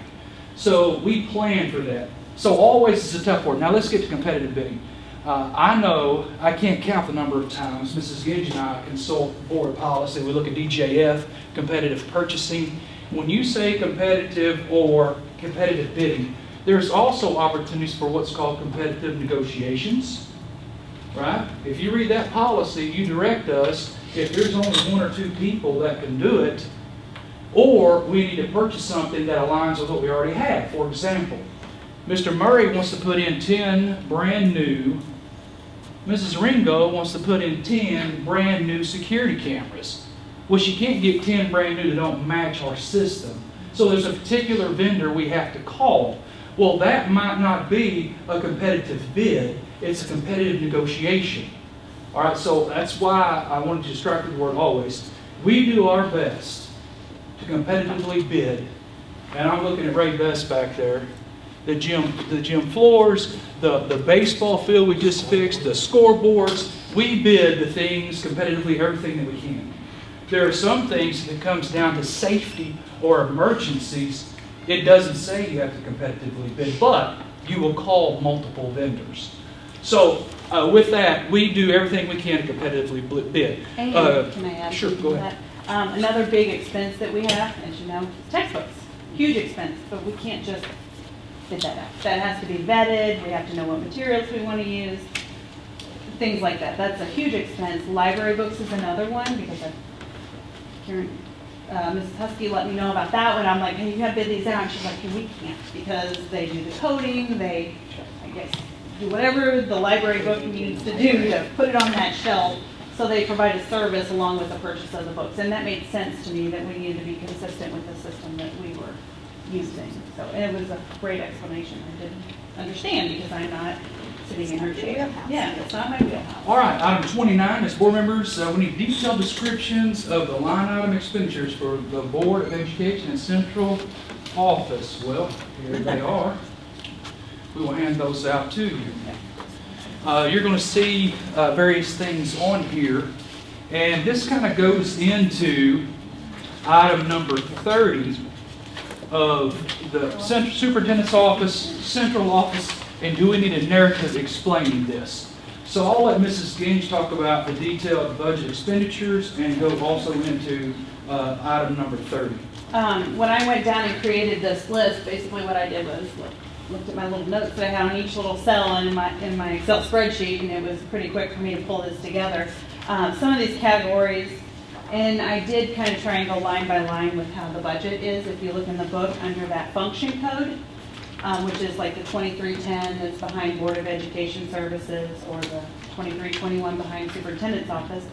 So we plan for that. So always is a tough word. Now let's get to competitive bidding. I know I can't count the number of times Mrs. Gage and I consult board policy. We look at DJF, competitive purchasing. When you say competitive or competitive bidding, there's also opportunities for what's called competitive negotiations, right? If you read that policy, you direct us if there's only 1 or 2 people that can do it, or we need to purchase something that aligns with what we already have. For example, Mr. Murray wants to put in 10 brand new, Mrs. Ringo wants to put in 10 brand new security cameras. Well, she can't get 10 brand new that don't match our system. So there's a particular vendor we have to call. Well, that might not be a competitive bid, it's a competitive negotiation. All right, so that's why I wanted to strike the word always. We do our best to competitively bid, and I'm looking at Ray Best back there. The gym floors, the baseball field we just fixed, the scoreboards. We bid the things competitively, everything that we can. There are some things that comes down to safety or emergencies. It doesn't say you have to competitively bid, but you will call multiple vendors. So with that, we do everything we can to competitively bid. And can I add Sure, something go to ahead. that? Another big expense that we have, as you know, is textbooks. Huge expense, but we can't just bid that out. That has to be vetted, we have to know what materials we want to use, things like that. That's a huge expense. Library books is another one, because Mrs. Husky let me know about that one. I'm like, hey, you have to bid these out. And she's like, hey, we can't, because they do the coding, they, I guess, do whatever the library book needs to do to put it on that shelf. So they provide a service along with the purchase of the books. And that made sense to me that we needed to be consistent with the system that we were using. So, and it was a great explanation. I didn't understand because I'm not sitting in her chair. Yeah, it's not my wheelhouse. All right, item 29, as board members, we need detailed descriptions of the line item expenditures for the Board of Education and Central Office. Well, here they are. We will hand those out to you. You're going to see various things on here, and this kind of goes into item number 30 of the Superintendent's Office, Central Office, and do we need a narrative explaining this? So I'll let Mrs. Ginge talk about the detailed budget expenditures and go also into item number 30. When I went down and created this list, basically what I did was looked at my little notes that I had on each little cell in my Excel spreadsheet, and it was pretty quick for me to pull this together. Some of these categories, and I did kind of try and go line by line with how the budget is. If you look in the book under that function code, which is like the 2310 that's behind Board of Education Services, or the 2321 behind Superintendent's Office.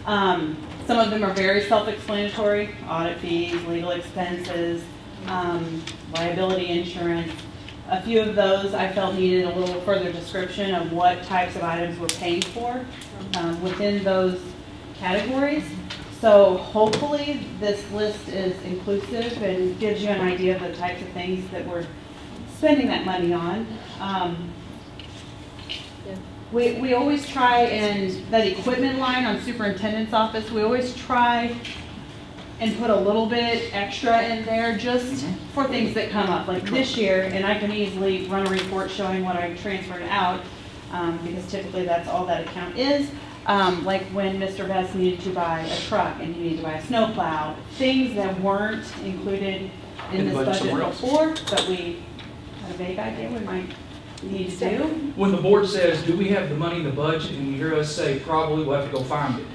Some of them are very self-explanatory: audit fees, legal expenses, liability insurance. A few of those I felt needed a little further description of what types of items we're paying for within those categories. So hopefully this list is inclusive and gives you an idea of the types of things that we're spending that money on. We always try, and that equipment line on Superintendent's Office, we always try and put a little bit extra in there just for things that come up. Like this year, and I can easily run a report showing what I transferred out, because typically that's all that account is. Like when Mr. Best needed to buy a truck and he needed to buy a snowplow, things that weren't included in this budget before, but we had a vague idea we might need to do. When the board says, do we have the money in the budget, and you hear us say, probably, we'll have to go find it.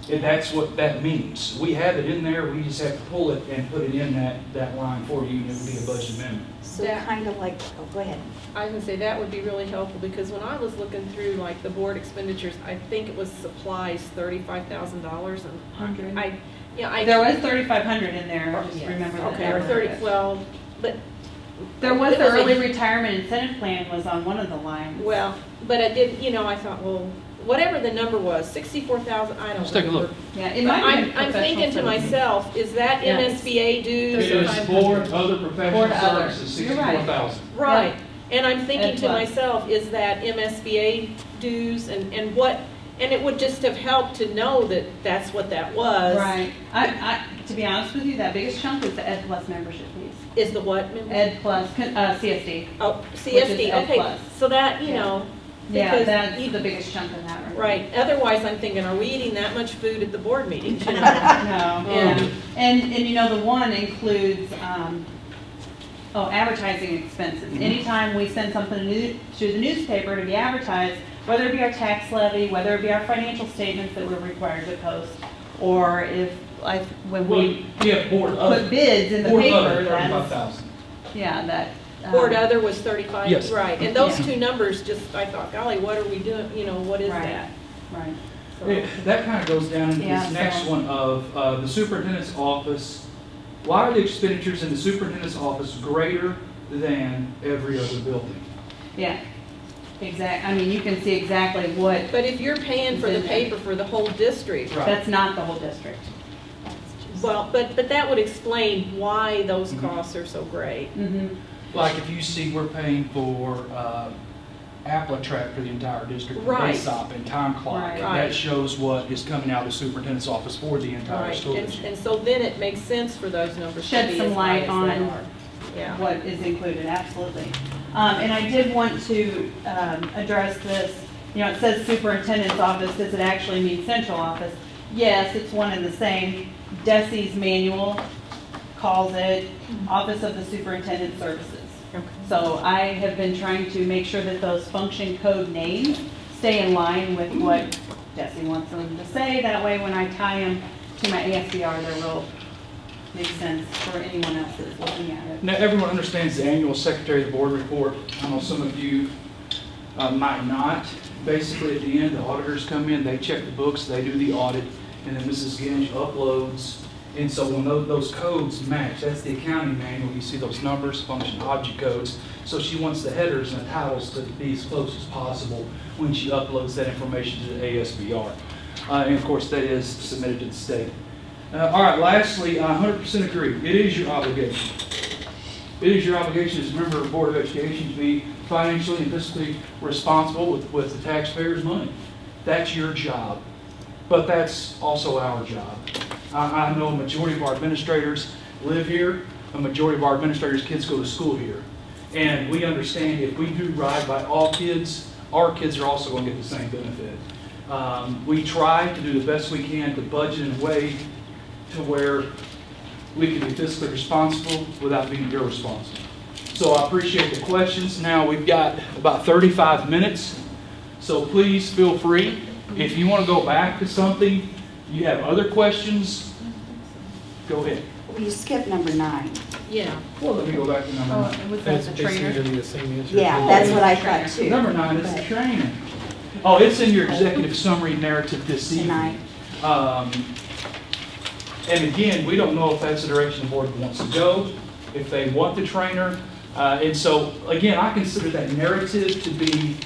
And that's what that means. We have it in there, we just have to pull it and put it in that line for you, and it would be a budget amendment. So kind of like, oh, go ahead. I was gonna say that would be really helpful, because when I was looking through like the board expenditures, I think it was supplies, $35,000, and There was 3,500 in there, I just Yes. remember that. Okay, or number. 30, well, but. There was it the a- early retirement incentive plan was on one of the lines. Well, but I did, I thought, well, whatever the number was, 64,000, I don't Let's take a look. remember. Yeah, it But might have been I'm professional thinking to services. myself, is that Yes. MSBA dues? It is for other professional For other. services, You're right. 64,000. Right, and I'm thinking Ed to Plus. myself, is that MSBA dues and what, And it would just have helped to know that that's what that was. Right. To be honest with you, that biggest chunk is the Ed Plus membership fees. Is the what? Ed Plus, CSD. Oh, Which CSD, is Ed okay, Plus. so that, you Yeah. know. Yeah, because that's you- the biggest chunk of that. Right, otherwise I'm thinking, are we eating that much food at the board meetings? You know? No. Yeah. And you know, the one includes, advertising expenses. Anytime we send something to the newspaper to be advertised, whether it be our tax levy, whether it be our financial statements that we're required to post, or if, like, when we Yeah, board other. put bids in the Board paper, other, that's, 35,000. yeah, that. Board other was 35? Yes. Right, and those Yeah. two numbers, just, I thought, golly, what are we doing, you know, what is Right. that? Right. So- That kind of goes down into Yeah, this next so- one of the superintendent's office. Why are the expenditures in the superintendent's office greater than every other building? Yeah, I mean, you can see exactly what, But if you're paying for the paper for the whole district, Right. that's not the whole district. well, but that would explain why those Mhm. costs are so great. Mm-hmm. Like if you see we're paying for Track for the entire district, Right. ASOP and time clock. Right. Right. That shows what is coming out of the superintendent's office for the entire Right, school and, district. and so then it makes sense for those numbers to Shed be some as high light as they on are. Yeah. what is included, absolutely. And I did want to address this, you know, it says superintendent's office, does it actually mean central office? Yes, it's one and the same. DESI's manual calls it Office of the Superintendent Services. Okay. So I have been trying to make sure that those function code names stay in line with what DESI wants them to say. That way, when I tie them to my ASBR, they will make sense for anyone else that's looking at it. Now, everyone understands the annual Secretary of the Board report. I know some of you might not. Basically, at the end, the auditors come in, they check the books, they do the audit, and then Mrs. Ginge uploads. And so when those codes match, that's the accounting manual, you see those numbers, function, object codes. So she wants the headers and the titles to be as close as possible when she uploads that information to the ASBR. And of course, that is submitted to the state. All right, lastly, I 100% agree. It is your obligation. It is your obligation as a member of the Board of Education to be financially and fiscally responsible with the taxpayers' money. That's your job. But that's also our job. I know a majority of our administrators live here. A majority of our administrators' kids go to school here. And we understand if we do right by all kids, our kids are also going to get the same benefit. We try to do the best we can to budget in a way to where we can be fiscally responsible without being irresponsible. So I appreciate the questions. Now we've got about 35 minutes, so please feel free. If you want to go back to something, you have other questions, go ahead. Well, you skipped number 9. Yeah. Well, let me go back to number Oh, 9. was that the trainer? the same answer. Yeah, that's what I thought too. Number 9 is the But training. Oh, it's in your executive summary narrative this Tonight. evening. And again, we don't know if that's the direction the board wants to go, if they want the trainer. And so, again, I consider that narrative to be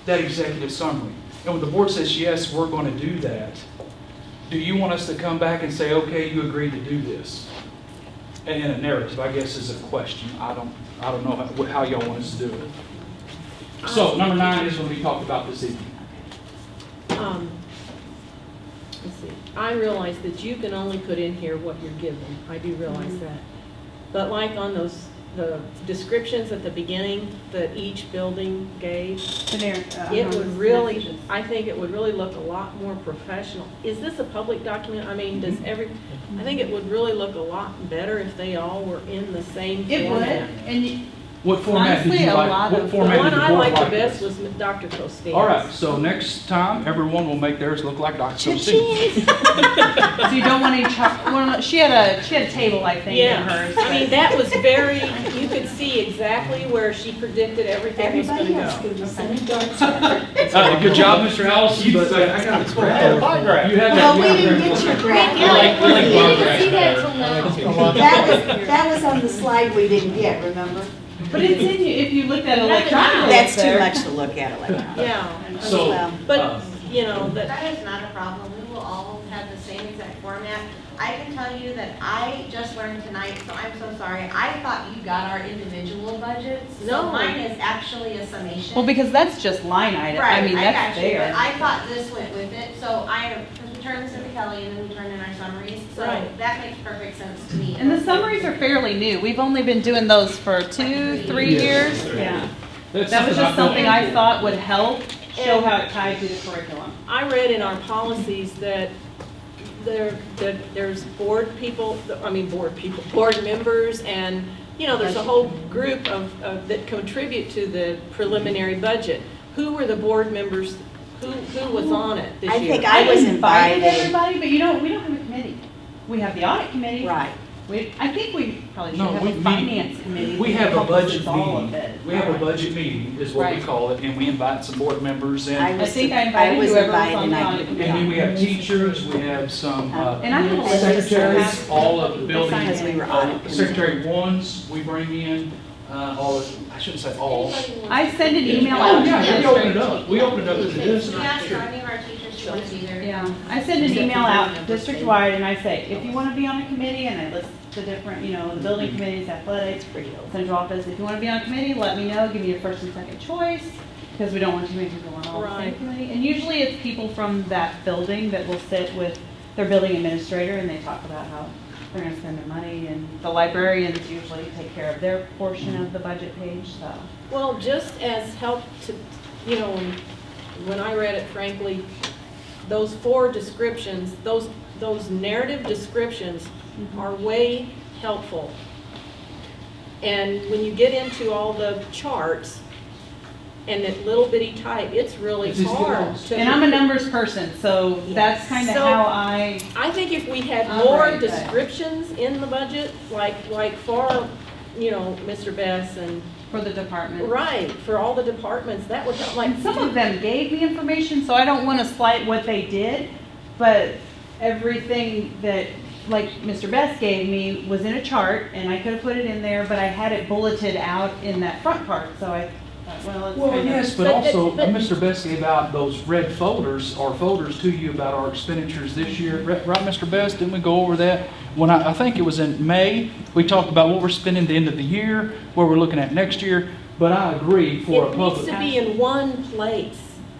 that executive summary. And when the board says, yes, we're going to do that, do you want us to come back and say, okay, you agreed to do this? And in a narrative, I guess, is a question. I don't know how y'all want us to do it. So, number 9 is going to be talked about this evening. Let's see, I realize that you can only put in here what you're given, I do realize that. But like on the descriptions at the beginning that each building gave, it would really, I think it would really look a lot more professional. Is this a public document? I mean, I think it would really look a lot better if they all were in the same It would, format. and What format did Honestly, you a like? lot What of- The format one did the I board liked the like best this? was Dr. Costan's. All right, so next time, everyone will make theirs look like Dr. Costan's. so you don't want any, she had a table, I think, in Yeah, hers. I mean, that was very, you could see exactly where she predicted everything was Everybody gonna else go. could be sitting dark. Good job, Mr. Allison, but I got a you had Well, that. we didn't get your graph. We didn't see that till now. That was on the slide we didn't get, remember? But it's in you, if you looked at it electronically. That's it's too there. much to look at electronically. Yeah, So, Well, but, you know, that, That is not a problem. We will all have the same exact format. I can tell you that I just learned tonight, so I'm so sorry. I thought you got our individual budgets. So No. mine is actually a summation. Well, because that's just line item, I Right, mean, I that's got you, there. but I thought this went with it, so because we turn this into Kelly and then we turn in our summaries, so Right. that makes perfect sense to me. And the summaries are fairly new, we've only been doing those for 2-3 Yeah. years, yeah. That's That was just something I felt- thought would help show how it tied to the curriculum. I read in our policies that there's board members, and, you know, there's a whole group that contribute to the preliminary budget. Who were the board members, who was on it this I year? think I was invited invited. everybody, but we don't have a committee. We have the audit committee. Right. I think we probably should No, have we a meet- finance committee. We that have a budget encompasses all of meeting. it. We have a budget meeting, is what we Right. call it, and we invite some board members in. I I was, think I I invited was whoever was invited on and the I audit didn't committee. And then we have teachers, we have some And I have a list of secretaries, staff. all of the building. Because we were audit committee. Secretary ones, we bring in, all, I shouldn't say all. I send an email Oh, out to yeah, we open it district. up, we open it up as a Can district. you ask any of our teachers to want to be there? Yeah, I send an email out district-wide and I say, if you want to be on a committee, and I list the different, the building committees, athletics, central office, if you want to be on a committee, let me know, give me your first and second choice, because we don't want too many people on all the same Right. committee. And usually it's people from that building that will sit with their building administrator and they talk about how they're going to spend their money, and the librarians usually take care of their portion of the budget page, so. Well, just as help to, when I read it, frankly, those 4 descriptions, those narrative descriptions are way helpful. And when you get into all the charts and that little bitty type, it's really It's easy to get hard lost. to. And I'm a numbers person, so that's kind of So- how I, I think if we had I'll more write that. descriptions in the budget, like for, Mr. Bess and, for the department. right, for all the departments, that would help, like. And some of them gave me information, so I don't want to slight what they did, but everything that, like Mr. Best gave me, was in a chart, and I could have put it in there, but I had it bulleted out in that front part, so I thought, well, it's Well, kind yes, of. but also, but- Mr. Best gave out those red folders, or folders to you about our expenditures this year. Right, Mr. Best, didn't we go over that? When I think it was in May, we talked about what we're spending at the end of the year, where we're looking at next year, but I agree for a It needs public. to be in one place,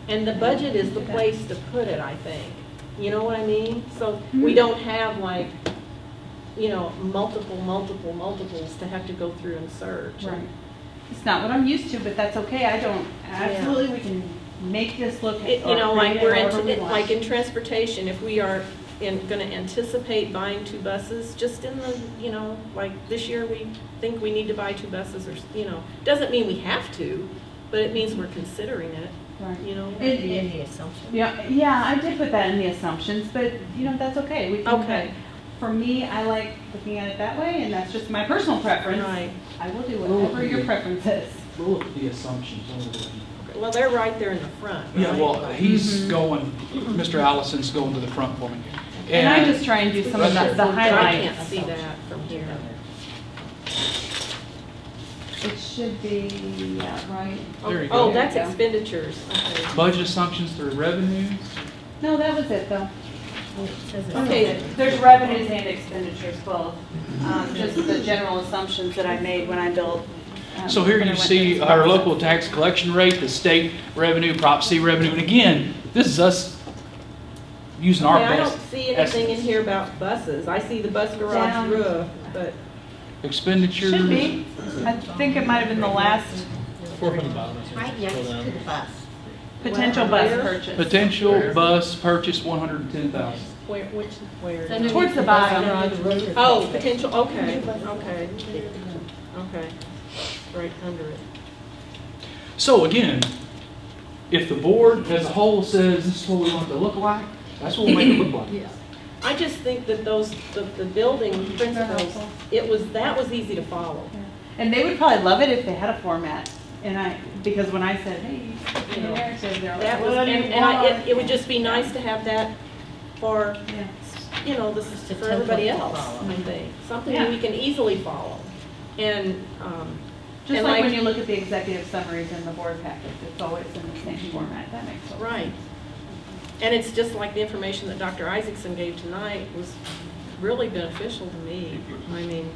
and the budget is the place to put it, I think. You know what I mean? So we don't have multiples to have to go through and search. Right. It's not what I'm used to, but that's okay, absolutely, we can make this look, or It, create like it we're, however we want. like in transportation, if we are gonna anticipate buying 2 buses, just in the, like this year, we think we need to buy 2 buses, or, doesn't mean we have to, but it means we're considering it, Right. In the assumption. Yeah, I did put that in the assumptions, but, that's okay, we can. Okay. For me, I like looking at it that way, and that's just my personal preference. Right. I will do whatever your preference is. We'll look at the assumptions over there. Well, they're right there in the front, right? Yeah, well, he's going, Mr. Allison's going to the front for me. And I just try and do some of the I highlights. can't see that from here. It should be, yeah, right. There you Oh, go. that's There you go. expenditures, okay. Budget assumptions through revenue. No, that was it, though. Okay, There's revenues and expenditures both. Just the general assumptions that I made when I built. So here when I you went see through this our process. local tax collection rate, the state revenue, Prop C revenue, and again, this is us using our Okay, I best don't see anything in estimates. here about buses. I see the bus garage Down. roof, but, Expenditures. Should be. I think it might have been the last Right next to the bus. potential bus Where? purchase. Potential bus purchase, 110,000. where? Towards the bottom. Oh, potential, okay. Right under it. So again, if the board as a whole says this is what we want it to look like, that's what we'll make it look like. I just think that the building principles, that was easy to follow. And they would probably love it if they had a format. Because when I said, hey, you know, narrative, they're like, That was, what do you and it would want? just be nice to have that for, Yeah. this is for everybody else, I think. Something that we can easily follow. And, Just and like like- when you look at the executive summaries in the board package, it's always in the same format. That makes sense. right. And it's just like the information that Dr. Isaacson gave tonight was really beneficial to me. I mean,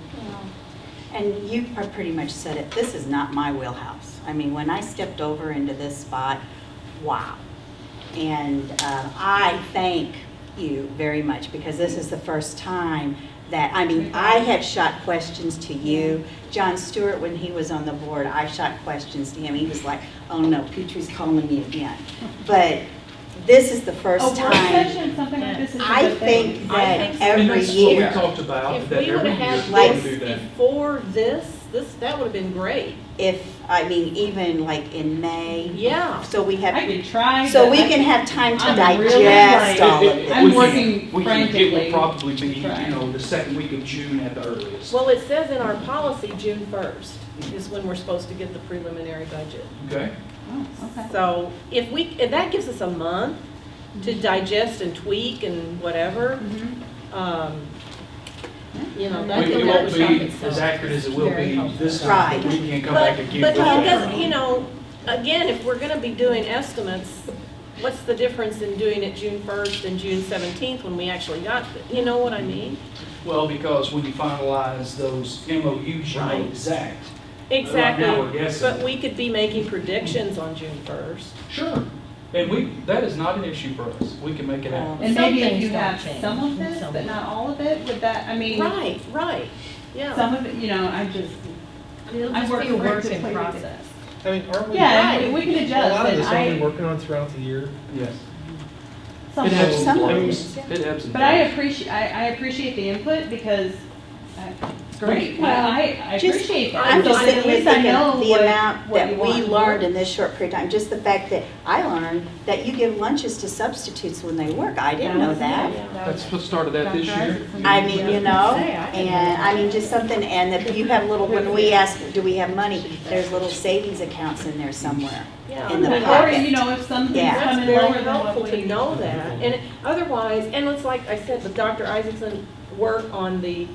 And you are pretty much said it, this is not my wheelhouse. I mean, when I stepped over into this spot, wow. And I thank you very much, because this is the first time that, I mean, I have shot questions to you. John Stewart, when he was on the board, I shot questions to him. He was like, oh no, Petrie's calling me again. But this is the first A work time. session, something like this is a I good thing. think I that think so. every And that's what year. we talked about, if that we would every have year had we Like- do this that. before that would have been great. If, I mean, even like in May. Yeah. So we I have, could try. so but we I- can have time to I'm really, digest like- all of It- this. I'm we can- working It will frantically probably be, to try. the second week of June at the earliest. Well, it says in our policy, June 1st is when we're supposed to get the preliminary budget. Okay? Oh, okay. So and that gives us a month to digest and tweak and whatever. Mhm. You know, It that it could won't work. be as accurate as it will Very be helpful. this time, but Right. we can come But, back and give but you it that. doesn't, you know, again, if we're gonna be doing estimates, what's the difference in doing it June 1st and June 17th when we actually got, you know what I mean? Well, because when you finalize those MOUs, you know Right. exact. Exactly, Right now we're guessing. but we could be making predictions on June 1st. Sure. And that is not an issue for us. We can make it happen. And Some maybe if things you don't have change, some of this, some but will. not all of it, would that, I mean, Right, yeah. some of it, you know, I just, It'll I just work be a work frantically in to get process. this. I mean, aren't we? Yeah, Right. we can A adjust, lot of and this aren't we I, working on throughout the year? Yes. some It of ebbs it. and Some of flows. it, It ebbs and But I flows. appreciate the input, because it's great. Well, I just- appreciate that. I'm just At sitting here least I thinking know the what- amount what that you we want. learned in this short period of time, just the fact that I learned that you give lunches to substitutes when they work. I didn't know that. That's what started that this year. I mean, you know, Say, I didn't know and I mean, just something, and that you have little, when we ask, do we have money, there's little savings accounts in there somewhere. Yeah, in the I mean, Or, pocket. you know, if something's Yeah. That's coming very lower than helpful what to we. know that, and otherwise, and it's like I said, with Dr. Isaacson work on the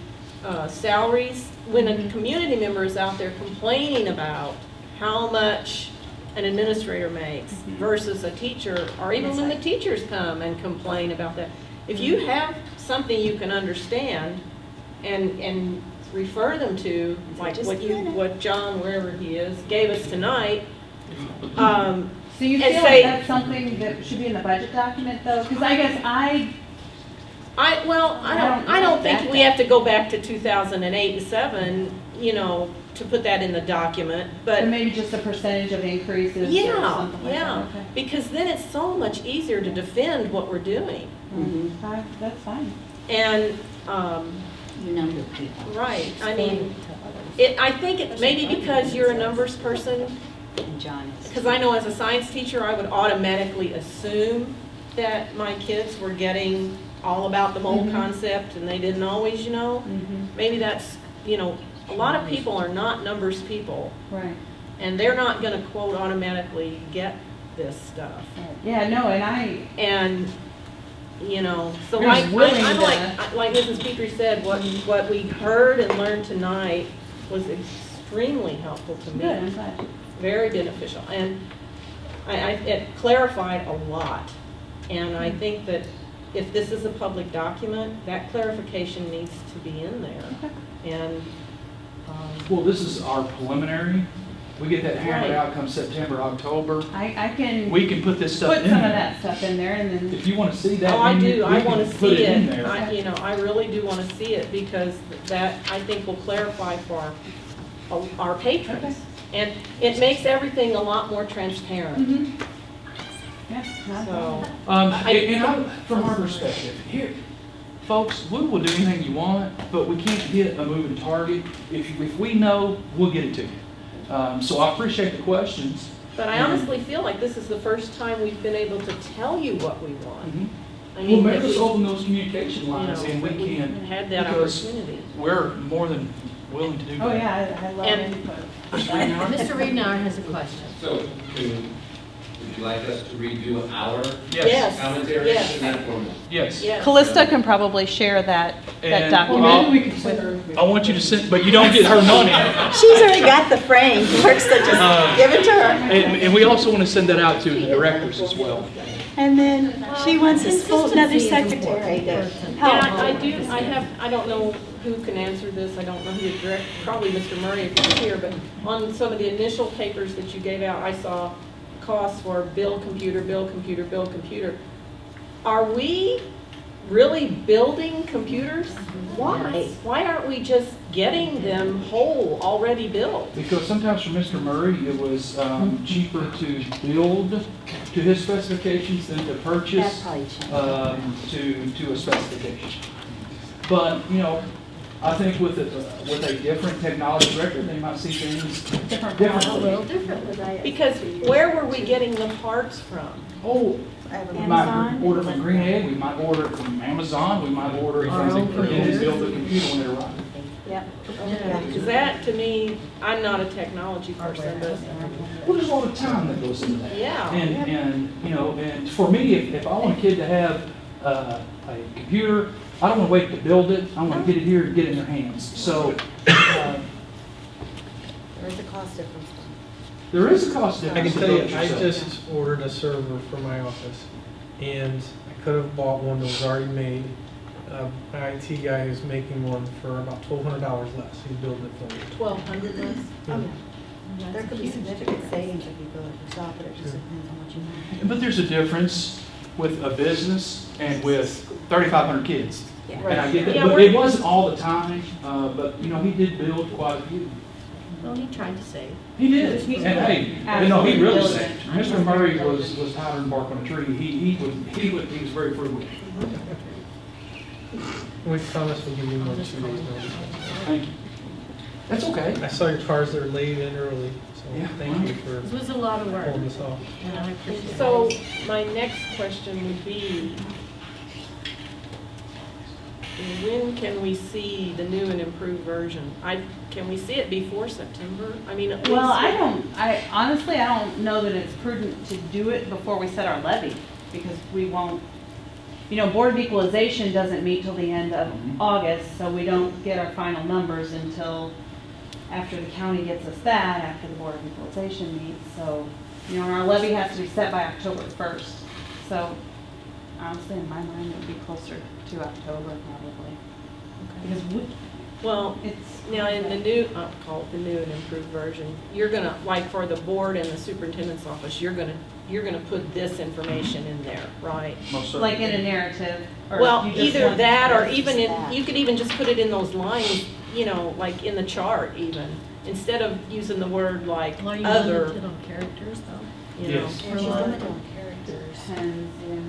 salaries, when a community member is out there complaining about how much an administrator makes versus a teacher, or even when the teachers come and complain about that, if you have something you can understand and refer them to, like Just a minute. what John, wherever he is, gave us tonight, So you and feel say- like that's something that should be in the budget document, though? Because I guess I don't think we have to go back to 2008 and 7, you know, to put that in the document, or but maybe just a percentage of increases or yeah, something like that. yeah, Okay. because then it's so much easier to defend what we're doing. Mhm. That's fine. And, You know your people. right, I Explain mean, it to others. I think it, maybe because you're a numbers person, And John is. because I know as a science teacher, I would automatically assume that my kids were getting all about the mold Mhm. concept, and they didn't always, you know? Maybe that's, you know, a lot of people are not numbers people, Right. and they're not gonna quote automatically get this stuff. Yeah, no, and And, you know, so You're like, willing I'm to- like Mrs. Petrie said, what we heard and learned tonight was extremely helpful to good, I'm me, glad. very beneficial. And it clarified a lot. And I think that if this is a public document, that clarification needs to be in there. And, Well, this is our preliminary. We get that hammered Right. out come September, October. I can We can put this stuff put in some of there. that stuff in there, and then, If you want to see that. oh, I then do, we I can want to put see in it. there. I really do want to see it, because that, I think, will clarify for our patrons. And it makes everything a lot more transparent. yeah, not a So, problem. From our perspective, here, folks, we will do anything you want, but we can't hit a moving target. If we know, we'll get it to you. So I appreciate the questions. but I honestly feel like this is the first time we've been able to tell you what we want. I Well, mean, maybe that let's we, open those communication you lines know, and we we can, had that because opportunity. we're more than willing to do that. Oh, yeah, I love And- input. Mr. Reednar has a question. So, to Would you like us to redo our Yes. commentary Yes. in that format? Yes. Yes. Callista can probably share that And- document. I want you to send, but you don't get her money. She's already got the framework, so just give it to her. And we also want to send that out to the directors as well. And then she wants a full, another Consistency is secretary to important. help. I don't know who can answer this, I don't know who to direct, probably Mr. Murray if he's here, but on some of the initial papers that you gave out, I saw costs for bill computer, bill computer, bill computer. Are we really building computers? Why? Why aren't we just getting them whole, already built? Because sometimes for Mr. Murray, it was cheaper to build to his specifications than to That purchase probably changed. to a specification. But, you know, I think with a different technology director, they might see things A differently. little differently. Because where were we getting the parts from? Oh, we might Amazon? order from Green Egg, we might order from Amazon, we might order Our own from, and build the computer when it arrives. Yep. Because that, to me, I'm not a technology person, but Well, there's a lot of time that goes into that. Yeah. And, you know, and for me, if I want a kid to have a computer, I don't want to wait to build it, I want to get it here and get it in their hands. So, There is a cost difference. there is a cost I can difference. to tell you, build it I yourself. just ordered a server for my office, and I could have bought one that was already made. My IT guy is making one for about $1,200 less. He's building it for me. 1,200 less. There could be significant savings if you build it yourself, but it just depends on what you want. But there's a difference with a business and with 3,500 kids. Yeah. And I get that, Yeah, but we're- it wasn't all the time, but, you know, he did build quite a few. Well, he tried to save. He did, and hey, you know, he really Absolutely saved. Mr. Murray was higher than bark on a tree, he was very frugal. We promise we'll give you more than 2 days notice. Thank you. That's okay. I saw your cars that are late and early, so Yeah. thank you for This was a lot of work, pulling this off. and I appreciate it. So my next question would be, when can we see the new and improved version? Can we see it before September? I mean, at least. Well, I honestly, I don't know that it's prudent to do it before we set our levy, because we won't, you know, Board of Equalization doesn't meet till the end of August, so we don't get our final numbers until after the county gets us that, after the Board of Equalization meets, so, you know, our levy has to be set by October 1st. So honestly, in my mind, it would be closer to October probably. Because Well, it's. now in the new, I'll call it the new and improved version, you're gonna, like for the board and the superintendent's office, you're gonna put this information in there, right? Most certainly. Like in a narrative? Or Well, you just either want- that or just even that. you could even just put it in those lines, you know, like in the chart even, instead of using the word like Are you other, limited on characters, though? you know. Yes. And she's limited on characters. Depends, yeah.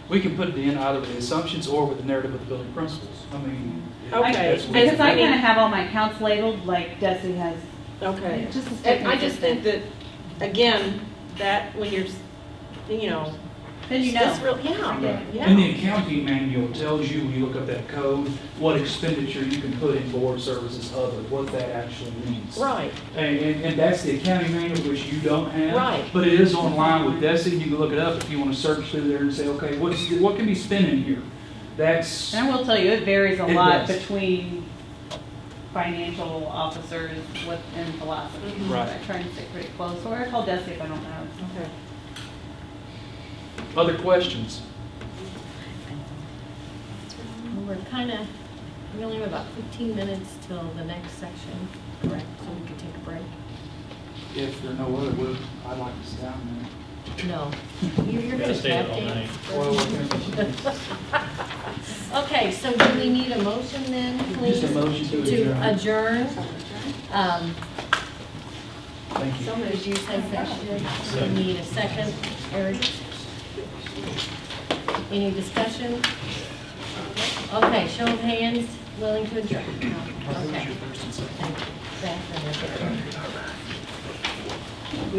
We can put it in either with the assumptions or with the narrative of the building principles. I mean. Okay. that's- Because I kind of have all my accounts labeled like Desi has. Okay. Just to stay And I just think that, again, that when you're, you know. Then you this know. real- Yeah, And the yeah. accounting manual tells you, when you look up that code, what expenditure you can put in board services other, what that actually means. Right, And that's the accounting manual, which you don't have. Right. But it is online with DESI, you can look it up if you want to search through there and say, okay, what can be spent in here? That's, And I will tell you, it varies a It lot does. between financial officers and philosophy. Mhm. Right. I try and stay pretty close, or I call Desi if I don't know. okay. other questions? We're kind of, we only have about 15 minutes till the next section, correct? So we could take a break? If there are no other, I'd like to sit down No. You're going to tap dance? Okay, so do we need a motion then, please? Just a motion to adjourn. Thank you. So did you say second? We need a second, Eric? Any discussion? Okay, show of hands, willing to adjourn? No. Okay. Thank you. Back.